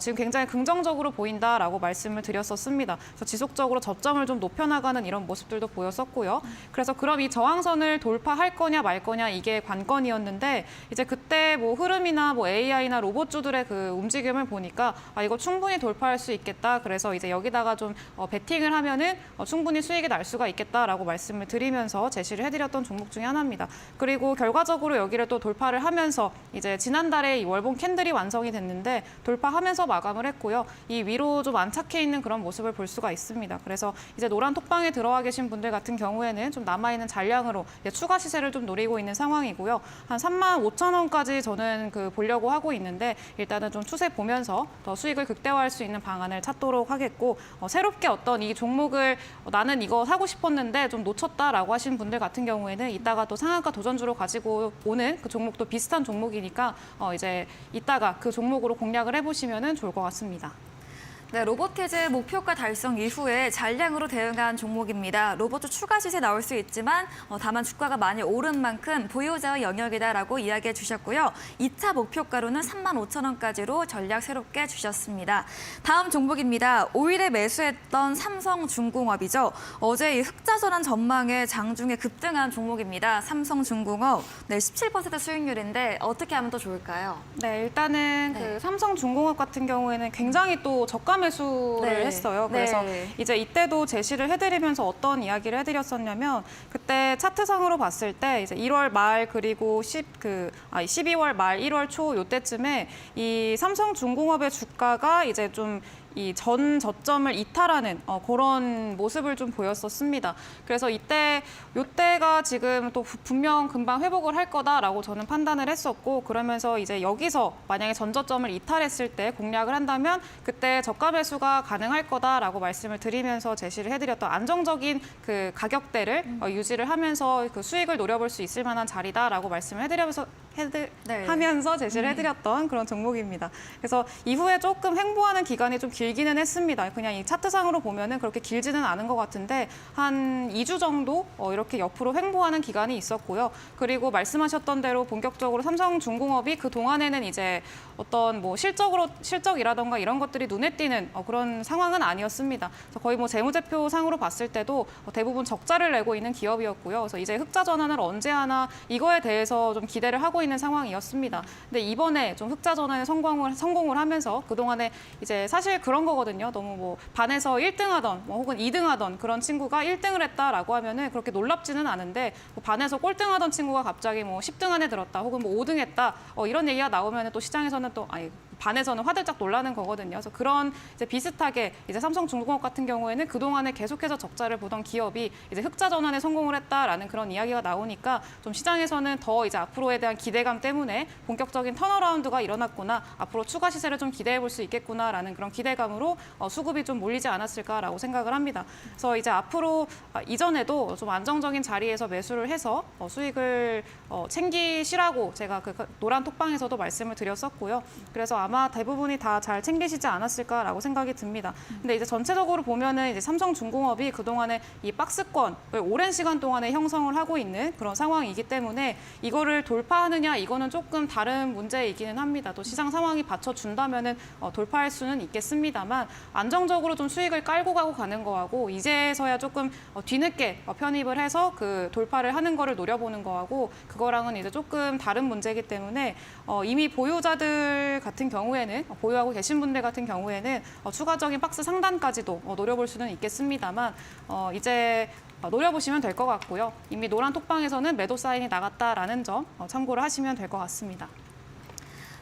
지금 굉장히 긍정적으로 보인다라고 말씀을 드렸었습니다. 그래서 지속적으로 저점을 좀 높여나가는 이런 모습들도 보였었고요. 그래서 그럼 이 저항선을 돌파할 거냐 말 거냐 이게 관건이었는데 이제 그때 뭐 흐름이나 뭐 AI나 로봇주들의 그 움직임을 보니까 이거 충분히 돌파할 수 있겠다. 그래서 이제 여기다가 좀 베팅을 하면은 충분히 수익이 날 수가 있겠다라고 말씀을 드리면서 제시를 해드렸던 종목 중에 하나입니다. 그리고 결과적으로 여기를 또 돌파를 하면서 이제 지난달에 이 월봉 캔들이 완성이 됐는데 돌파하면서 마감을 했고요. 이 위로 좀 안착해 있는 그런 모습을 볼 수가 있습니다. 그래서 이제 노란 톡방에 들어와 계신 분들 같은 경우에는 좀 남아있는 잔량으로 이제 추가 시세를 좀 노리고 있는 상황. 상황이고요. 한 35,000원까지 저는 보려고 하고 있는데 일단은 좀 추세 보면서 더 수익을 극대화할 수 있는 방안을 찾도록 하겠고 새롭게 어떤 이 종목을 나는 이거 사고 싶었는데 좀 놓쳤다라고 하시는 분들 같은 경우에는 이따가 또 상한가 도전주로 가지고 오는 그 종목도 비슷한 종목이니까 이제 이따가 그 종목으로 공략을 해보시면 좋을 것 같습니다. 네, 로보티즈 목표가 달성 이후에 잔량으로 대응한 종목입니다. 로봇도 추가 시세 나올 수 있지만 다만 주가가 많이 오른 만큼 보유자의 영역이다라고 이야기해 주셨고요. 2차 목표가로는 35,000원까지로 전략 새롭게 주셨습니다. 다음 종목입니다. 5일에 매수했던 삼성중공업이죠. 어제 이 흑자전환 전망에 장중에 급등한 종목입니다. 삼성중공업 17% 수익률인데 어떻게 하면 더 좋을까요? 네, 일단은 네. 삼성중공업 같은 경우에는 굉장히 또 저가 매수를 네. 했어요. 그래서 네. 이제 이때도 제시를 해드리면서 어떤 이야기를 해드렸었냐면 그때 차트상으로 봤을 때 이제 1월 말 그리고 12월 말 1월 초 요때쯤에 이 삼성중공업의 주가가 이제 좀 이 전 저점을 이탈하는 그런 모습을 좀 보였었습니다. 그래서 요때가 지금 또 분명 금방 회복을 할 거다라고 저는 판단을 했었고 그러면서 이제 여기서 만약에 전 저점을 이탈했을 때 공략을 한다면 그때 저가 매수가 가능할 거다라고 말씀을 드리면서 제시를 해드렸던 안정적인 그 가격대를 유지를 하면서 그 수익을 노려볼 수 있을 만한 자리다라고 말씀을 하면서 제시를 해드렸던 그런 종목입니다. 그래서 이후에 조금 횡보하는 기간이 좀 길기는 했습니다. 그냥 이 차트상으로 보면은 그렇게 길지는 않은 것 같은데 한 2주 정도 이렇게 옆으로 횡보하는 기간이 있었고요. 그리고 말씀하셨던 대로 본격적으로 삼성중공업이 그 동안에는 이제 어떤 뭐 실적이라던가 이런 것들이 눈에 띄는 그런 상황은 아니었습니다. 그래서 거의 뭐 재무제표 상으로 봤을 때도 대부분 적자를 내고 있는 기업이었고요. 그래서 이제 흑자 전환을 언제 하나 이거에 대해서 좀 기대를 하고 있는 상황이었습니다. 근데 이번에 좀 흑자 전환에 성공을 하면서 그동안에 이제 사실 그런 거거든요. 너무 뭐 반에서 1등하던 혹은 2등하던 그런 친구가 1등을 했다라고 하면은 그렇게 놀랍지는 않은데 뭐 반에서 꼴등하던 친구가 갑자기 뭐 10등 안에 들었다 혹은 뭐 5등 했다 이런 얘기가 나오면은 또 시장에서는 또 반에서는 화들짝 놀라는 거거든요. 그래서 그런 이제 비슷하게 이제 삼성중공업 같은 경우에는 그동안에 계속해서 적자를 보던 기업이 이제 흑자 전환에 성공을 했다라는 그런 이야기가 나오니까 좀 시장에서는 더 이제 앞으로에 대한 기대감 때문에 본격적인 턴어라운드가 일어났구나, 앞으로 추가 시세를 좀 기대해 볼 수 있겠구나라는 그런 기대감으로 수급이 좀 몰리지 않았을까라고 생각을 합니다. 그래서 이제 앞으로 이전에도 좀 안정적인 자리에서 매수를 해서 수익을 챙기시라고 제가 그 노란 톡방에서도 말씀을 드렸었고요. 그래서 아마 대부분이 다 잘 챙기시지 않았을까라고 생각이 듭니다. 근데 이제 전체적으로 보면은 이제 삼성중공업이 그동안에 이 박스권을 오랜 시간 동안에 형성을 하고 있는 그런 상황이기 때문에 이거를 돌파하느냐 이거는 조금 다른 문제이기는 합니다. 또 시장 상황이 받쳐준다면은 돌파할 수는 있겠습니다만 안정적으로 좀 수익을 깔고 가는 거하고 이제서야 조금 뒤늦게 편입을 해서 그 돌파를 하는 거를 노려보는 거하고 그거랑은 이제 조금 다른 문제이기 때문에 이미 보유자들 같은 경우에는 보유하고 계신 분들 같은 경우에는 추가적인 박스 상단까지도 노려볼 수는 있겠습니다만 이제 노려보시면 될 것 같고요. 이미 노란 톡방에서는 매도 사인이 나갔다라는 점 참고를 하시면 될 것 같습니다.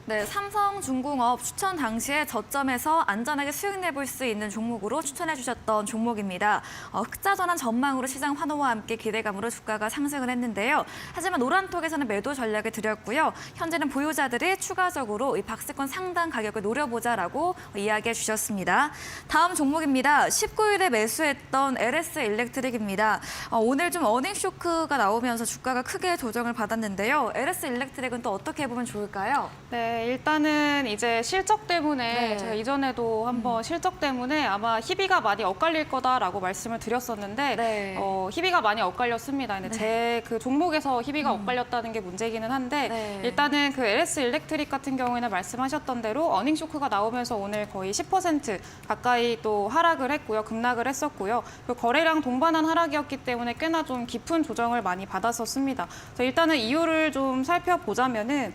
네, 삼성중공업 추천 당시에 저점에서 안전하게 수익 내볼 수 있는 종목으로 추천해 주셨던 종목입니다. 흑자 전환 전망으로 시장 환호와 함께 기대감으로 주가가 상승을 했는데요. 하지만 노란톡에서는 매도 전략을 드렸고요. 현재는 보유자들이 추가적으로 이 박스권 상단 가격을 노려보자라고 이야기해 주셨습니다. 다음 종목입니다. 19일에 매수했던 LS 일렉트릭입니다. 오늘 좀 어닝 쇼크가 나오면서 주가가 크게 조정을 받았는데요. LS 일렉트릭은 또 어떻게 보면 좋을까요? 네, 일단은 이제 실적 때문에 네. 제가 이전에도 한번 실적 때문에 아마 희비가 많이 엇갈릴 거다라고 말씀을 드렸었는데 네. 희비가 많이 엇갈렸습니다. 근데 제 그 종목에서 희비가 엇갈렸다는 게 문제기는 한데 네. 일단은 그 LS 일렉트릭 같은 경우에는 말씀하셨던 대로 어닝 쇼크가 나오면서 오늘 거의 10% 가까이 또 하락을 했고요. 급락을 했었고요. 그 거래량 동반한 하락이었기 때문에 꽤나 좀 깊은 조정을 많이 받았었습니다. 그래서 일단은 이유를 좀 살펴보자면은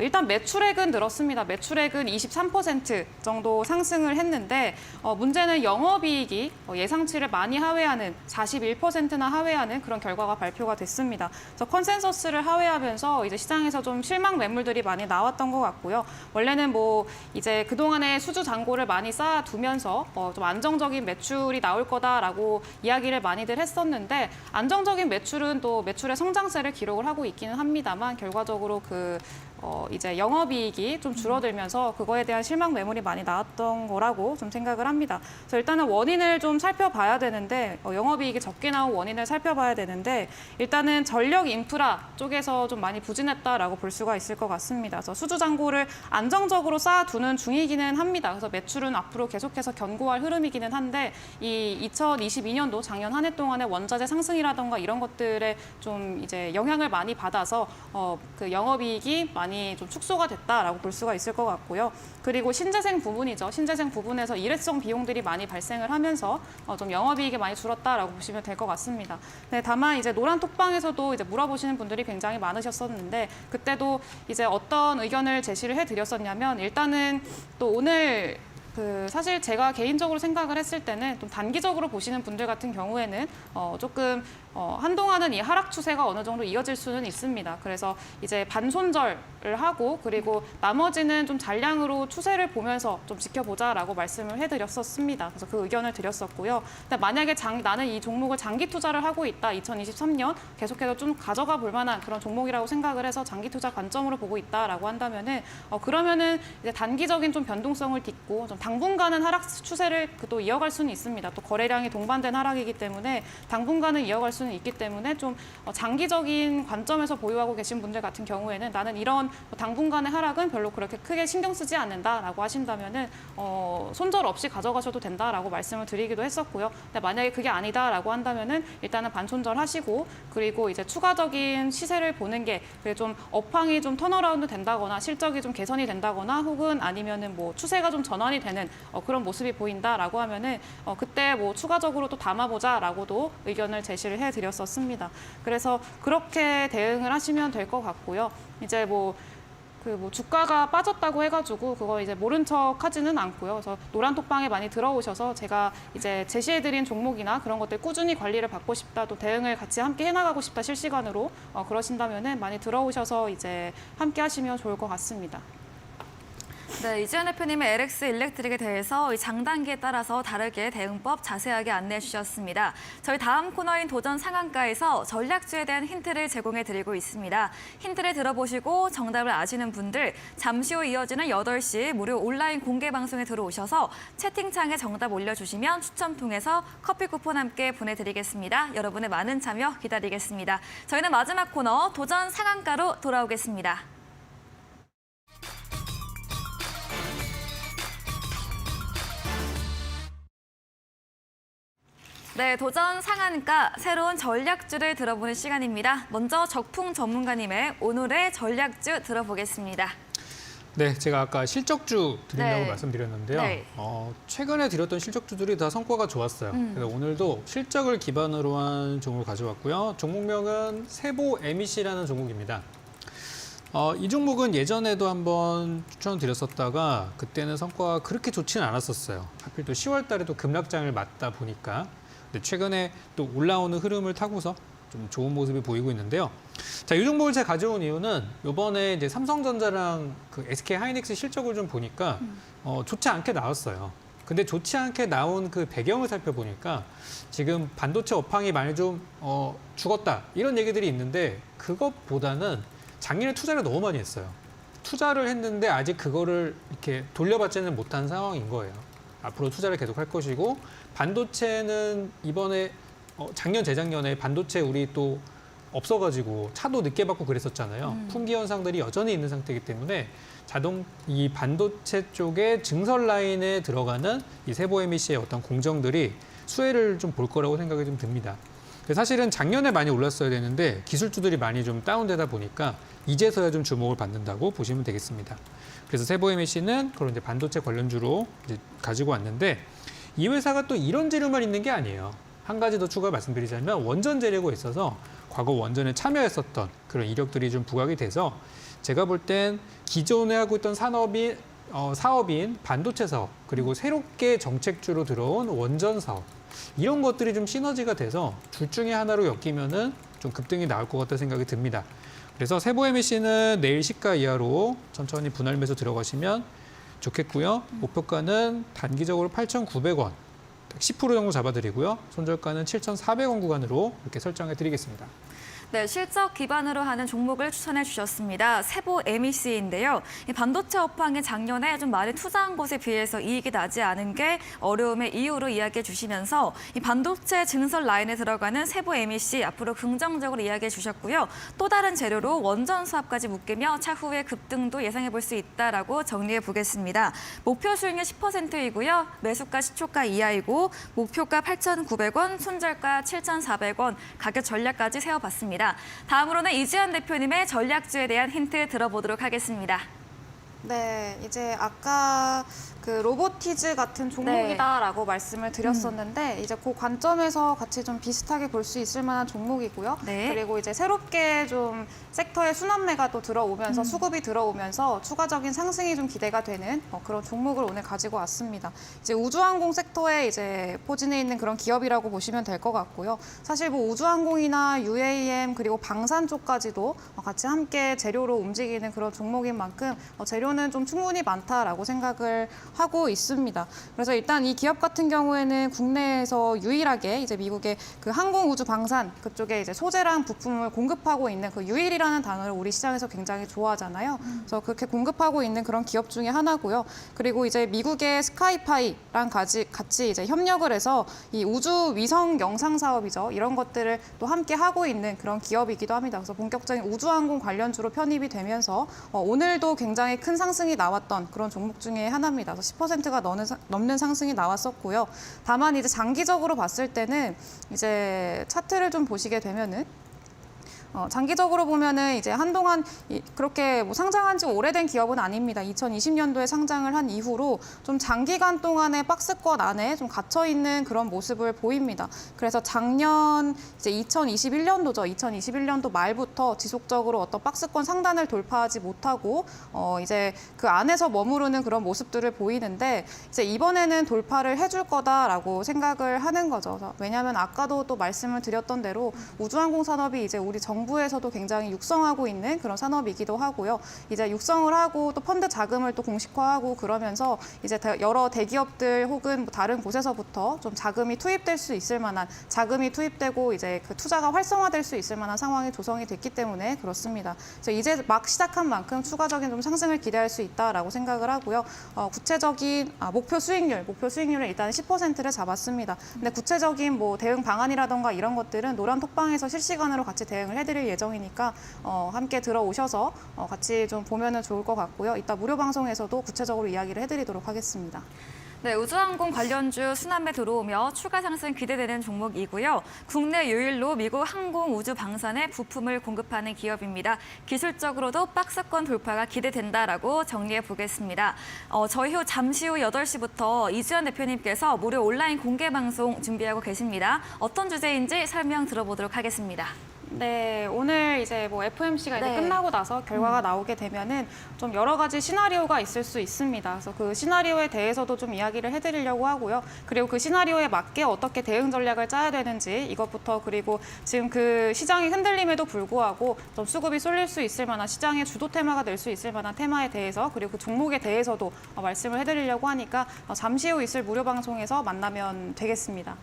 일단 매출액은 매출액은 늘었습니다. 매출액은 23% 정도 상승을 했는데 문제는 영업이익이 예상치를 많이 하회하는 41%나 하회하는 그런 결과가 발표가 됐습니다. 그래서 컨센서스를 하회하면서 이제 시장에서 좀 실망 매물들이 많이 나왔던 것 같고요. 원래는 뭐 이제 그동안에 수주 잔고를 많이 쌓아두면서 좀 안정적인 매출이 나올 거다라고 이야기를 많이들 했었는데 안정적인 매출은 또 매출의 성장세를 기록을 하고 있기는 합니다만 결과적으로 이제 영업이익이 좀 줄어들면서 그거에 대한 실망 매물이 많이 나왔던 거라고 좀 생각을 합니다. 그래서 일단은 원인을 좀 살펴봐야 되는데 영업이익이 적게 나온 원인을 살펴봐야 되는데 일단은 전력 인프라 쪽에서 좀 많이 부진했다라고 볼 수가 있을 것 같습니다. 그래서 수주 잔고를 안정적으로 쌓아두는 중이기는 합니다. 그래서 매출은 앞으로 계속해서 견고할 흐름이기는 한데 이 2022년도 작년 한 해 동안의 원자재 상승이라던가 이런 것들에 좀 이제 영향을 많이 받아서 그 영업이익이 많이 좀 축소가 됐다라고 볼 수가 있을 것 같고요. 그리고 신재생 부분이죠. 신재생 부분에서 일회성 비용들이 많이 발생을 하면서 좀 영업이익이 많이 줄었다라고 보시면 될 것 같습니다. 네, 다만 이제 노란톡방에서도 이제 물어보시는 분들이 굉장히 많으셨었는데 그때도 이제 어떤 의견을 제시를 해드렸었냐면 일단은 또 오늘 사실 제가 개인적으로 생각을 했을 때는 좀 단기적으로 보시는 분들 같은 경우에는 조금 한동안은 이 하락 추세가 어느 정도 이어질 수는 있습니다. 그래서 이제 반손절을 하고 그리고 나머지는 좀 잔량으로 추세를 보면서 좀 지켜보자라고 말씀을 해드렸었습니다. 그래서 그 의견을 드렸었고요. 근데 만약에 나는 이 종목을 장기 투자를 하고 있다. 2023년 계속해서 좀 가져가 볼 만한 그런 종목이라고 생각을 해서 장기 투자 관점으로 보고 있다라고 한다면은 그러면은 이제 단기적인 좀 변동성을 딛고 좀 당분간은 하락 추세를 또 이어갈 수는 있습니다. 또 거래량이 동반된 하락이기 때문에 당분간은 이어갈 수는 있기 때문에 좀 장기적인 관점에서 보유하고 계신 분들 같은 경우에는 나는 이런 당분간의 하락은 별로 그렇게 크게 신경 쓰지 않는다라고 하신다면은 손절 없이 가져가셔도 된다라고 말씀을 드리기도 했었고요. 근데 만약에 그게 아니다라고 한다면은 일단은 반손절 하시고 그리고 이제 추가적인 시세를 보는 게 좀 업황이 좀 턴어라운드 된다거나 실적이 좀 개선이 된다거나 혹은 아니면은 뭐 추세가 좀 전환이 되는 그런 모습이 보인다라고 하면은 그때 뭐 추가적으로 또 담아보자라고도 의견을 제시를 해드렸었습니다. 그래서 그렇게 대응을 하시면 될 것 같고요. 이제 주가가 빠졌다고 해가지고 그거 이제 모른 척 하지는 않고요. 그래서 노란톡방에 많이 들어오셔서 제가 이제 제시해드린 종목이나 그런 것들 꾸준히 관리를 받고 싶다, 또 대응을 같이 함께 해나가고 싶다 실시간으로 그러신다면은 많이 들어오셔서 이제 함께 하시면 좋을 것 같습니다. 네, 이지연 대표님의 LX 일렉트릭에 대해서 이 장단기에 따라서 다르게 대응법 자세하게 안내해 주셨습니다. 저희 다음 코너인 도전 상한가에서 전략주에 대한 힌트를 제공해 드리고 있습니다. 힌트를 들어보시고 정답을 아시는 분들 잠시 후 이어지는 8시 무료 온라인 공개 방송에 들어오셔서 채팅창에 정답 올려주시면 추첨 통해서 커피 쿠폰 함께 보내드리겠습니다. 여러분의 많은 참여 기다리겠습니다. 저희는 마지막 코너 도전 상한가로 돌아오겠습니다. 네, 도전 상한가 새로운 전략주를 들어보는 시간입니다. 먼저 적풍 전문가님의 오늘의 전략주 들어보겠습니다. 네, 제가 아까 실적주 드린다고 네. 말씀드렸는데요. 네. 최근에 드렸던 실적주들이 다 성과가 좋았어요. 그래서 오늘도 실적을 기반으로 한 종목을 가져왔고요. 종목명은 세보 MEC라는 종목입니다. 이 종목은 예전에도 한번 추천드렸었다가 그때는 성과가 그렇게 좋지는 않았었어요. 하필 또 10월 달에도 급락장을 맞다 보니까. 근데 최근에 또 올라오는 흐름을 타고서 좀 좋은 모습이 보이고 있는데요. 자, 이 종목을 제가 가져온 이유는 이번에 이제 삼성전자랑 그 SK 하이닉스 실적을 좀 보니까 좋지 않게 나왔어요. 근데 좋지 않게 나온 그 배경을 살펴보니까 지금 반도체 업황이 많이 좀 죽었다 이런 얘기들이 있는데 그것보다는 작년에 투자를 너무 많이 했어요. 투자를 했는데 아직 그거를 이렇게 돌려받지는 못한 상황인 거예요. 앞으로 투자를 계속 할 것이고 반도체는 이번에 작년 재작년에 반도체 우리 또 없어가지고 차도 늦게 받고 그랬었잖아요. 품귀 현상들이 여전히 있는 상태이기 때문에 이 반도체 쪽에 증설 라인에 들어가는 이 세보 MEC의 어떤 공정들이 수혜를 좀 볼 거라고 생각이 좀 듭니다. 사실은 작년에 많이 올랐어야 되는데 기술주들이 많이 좀 다운되다 보니까 이제서야 좀 주목을 받는다고 보시면 되겠습니다. 그래서 세보 MEC는 그런 이제 반도체 관련주로 이제 가지고 왔는데 이 회사가 또 이런 재료만 있는 게 아니에요. 한 가지 더 추가 말씀드리자면 원전 재료가 있어서 과거 원전에 참여했었던 그런 이력들이 좀 부각이 돼서 제가 볼 땐 기존에 하고 있던 사업인 반도체 사업 그리고 새롭게 정책주로 들어온 원전 사업 이런 것들이 좀 시너지가 돼서 둘 중에 하나로 엮이면은 좀 급등이 나올 것 같다 생각이 듭니다. 그래서 세보 MAC는 내일 시가 이하로 천천히 분할 매수 들어가시면 좋겠고요. 목표가는 단기적으로 8,900원, 10% 정도 잡아드리고요. 손절가는 7,400원 구간으로 이렇게 설정해 드리겠습니다. 네, 실적 기반으로 하는 종목을 추천해 주셨습니다. 세보 MEC인데요. 이 반도체 업황이 작년에 좀 많이 투자한 곳에 비해서 이익이 나지 않은 게 어려움의 이유로 이야기해 주시면서 이 반도체 증설 라인에 들어가는 세보 MEC 앞으로 긍정적으로 이야기해 주셨고요. 또 다른 재료로 원전 수합까지 묶이며 차후에 급등도 예상해 볼 수 있다라고 정리해 보겠습니다. 목표 수익률 10%이고요. 매수가 시초가 이하이고 목표가 8,900원, 손절가 7,400원, 가격 전략까지 세워봤습니다. 다음으로는 이지연 대표님의 전략주에 대한 힌트 들어보도록 하겠습니다. 네, 이제 아까 그 로보티즈 같은 종목이다라고 말씀을 드렸었는데 이제 그 관점에서 같이 좀 비슷하게 볼 수 있을 만한 종목이고요. 네. 그리고 이제 새롭게 좀 섹터에 순환매가 또 들어오면서 수급이 들어오면서 추가적인 상승이 좀 기대가 되는 그런 종목을 오늘 가지고 왔습니다. 이제 우주항공 섹터에 이제 포진해 있는 그런 기업이라고 보시면 될 것 같고요. 사실 뭐 우주항공이나 UAM 그리고 방산 쪽까지도 같이 함께 재료로 움직이는 그런 종목인 만큼 재료는 좀 충분히 많다라고 생각을 하고 있습니다. 그래서 일단 이 기업 같은 경우에는 국내에서 유일하게 이제 미국의 그 항공우주방산 그쪽에 이제 소재랑 부품을 공급하고 있는 그 유일이라는 단어를 우리 시장에서 굉장히 좋아하잖아요. 그래서 그렇게 공급하고 있는 그런 기업 중에 하나고요. 그리고 이제 미국의 스카이파이랑 같이 이제 협력을 해서 이 우주 위성 영상 사업이죠. 이런 것들을 또 함께 하고 있는 그런 기업이기도 합니다. 그래서 본격적인 우주항공 관련주로 편입이 되면서 오늘도 굉장히 큰 상승이 나왔던 그런 종목 중에 하나입니다. 그래서 10%가 넘는 상승이 나왔었고요. 다만 이제 장기적으로 봤을 때는 이제 차트를 좀 보시게 되면은 장기적으로 보면은 이제 한동안 그렇게 뭐 상장한 지 오래된 기업은 아닙니다. 2020년도에 상장을 한 이후로 좀 장기간 동안의 박스권 안에 좀 갇혀 있는 그런 모습을 보입니다. 그래서 작년 이제 2021년도죠. 2021년도 말부터 지속적으로 어떤 박스권 상단을 돌파하지 못하고 이제 그 안에서 머무르는 그런 모습들을 보이는데 이제 이번에는 돌파를 해줄 거다라고 생각을 하는 거죠. 왜냐하면 아까도 또 말씀을 드렸던 대로 우주항공 산업이 이제 우리 정부에서도 굉장히 육성하고 있는 그런 산업이기도 하고요. 이제 육성을 하고 또 펀드 자금을 또 공식화하고 그러면서 이제 여러 대기업들 혹은 다른 곳에서부터 좀 자금이 투입될 수 있을 만한 자금이 투입되고 이제 그 투자가 활성화될 수 있을 만한 상황이 조성이 됐기 때문에 그렇습니다. 그래서 이제 막 시작한 만큼 추가적인 좀 상승을 기대할 수 있다라고 생각을 하고요. 구체적인 목표 수익률을 일단 10%를 잡았습니다. 근데 구체적인 뭐 대응 방안이라던가 이런 것들은 노란 톡방에서 실시간으로 같이 대응을 해드릴 예정이니까 함께 들어오셔서 같이 좀 보면은 좋을 것 같고요. 이따 무료 방송에서도 구체적으로 이야기를 해드리도록 하겠습니다. 네, 우주항공 관련주 순환매 들어오며 추가 상승 기대되는 종목이고요. 국내 유일로 미국 항공우주방산에 부품을 공급하는 기업입니다. 기술적으로도 박스권 돌파가 기대된다라고 정리해 보겠습니다. 저희 잠시 후 8시부터 이지연 대표님께서 무료 온라인 공개 방송 준비하고 계십니다. 어떤 주제인지 설명 들어보도록 하겠습니다. 네, 오늘 이제 뭐 FOMC가 이제 네. 끝나고 나서 결과가 나오게 되면은 좀 여러 가지 시나리오가 있을 수 있습니다. 그래서 그 시나리오에 대해서도 좀 이야기를 해드리려고 하고요. 그리고 그 시나리오에 맞게 어떻게 대응 전략을 짜야 되는지 이것부터 그리고 지금 그 시장이 흔들림에도 불구하고 좀 수급이 쏠릴 수 있을 만한 시장의 주도 테마가 될 수 있을 만한 테마에 대해서 그리고 그 종목에 대해서도 말씀을 해드리려고 하니까 잠시 후 있을 무료 방송에서 만나면 되겠습니다.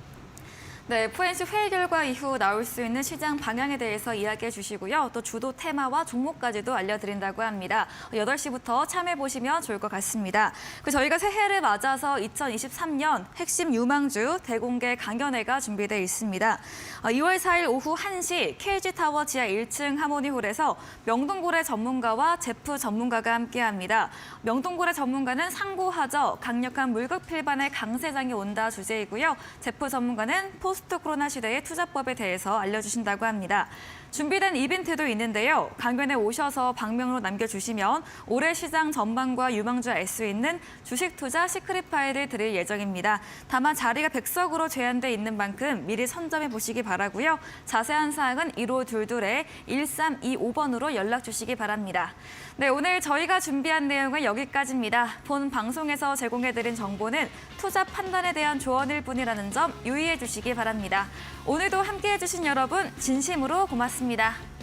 네, FOMC 회의 결과 이후 나올 수 있는 시장 방향에 대해서 이야기해 주시고요. 또 주도 테마와 종목까지도 알려드린다고 합니다. 8시부터 참여해 보시면 좋을 것 같습니다. 저희가 새해를 맞아서 2023년 핵심 유망주 대공개 강연회가 준비되어 있습니다. 2월 4일 오후 1시 KG타워 지하 1층 하모니홀에서 명동고래 전문가와 제프 전문가가 함께합니다. 명동고래 전문가는 상고하저 강력한 물극 필반의 강세장이 온다 주제이고요. 제프 전문가는 포스트 코로나 시대의 투자법에 대해서 알려주신다고 합니다. 준비된 이벤트도 있는데요. 강변에 오셔서 방명으로 남겨주시면 올해 시장 전망과 유망주 알 수 있는 주식 투자 시크릿 파일을 드릴 예정입니다. 다만 자리가 100석으로 제한돼 있는 만큼 미리 선점해 보시기 바라고요. 자세한 사항은 1522-1325번으로 연락 주시기 바랍니다. 네, 오늘 저희가 준비한 내용은 여기까지입니다. 본 방송에서 제공해드린 정보는 투자 판단에 대한 조언일 뿐이라는 점 유의해 주시기 바랍니다. 오늘도 함께해 주신 여러분 진심으로 고맙습니다.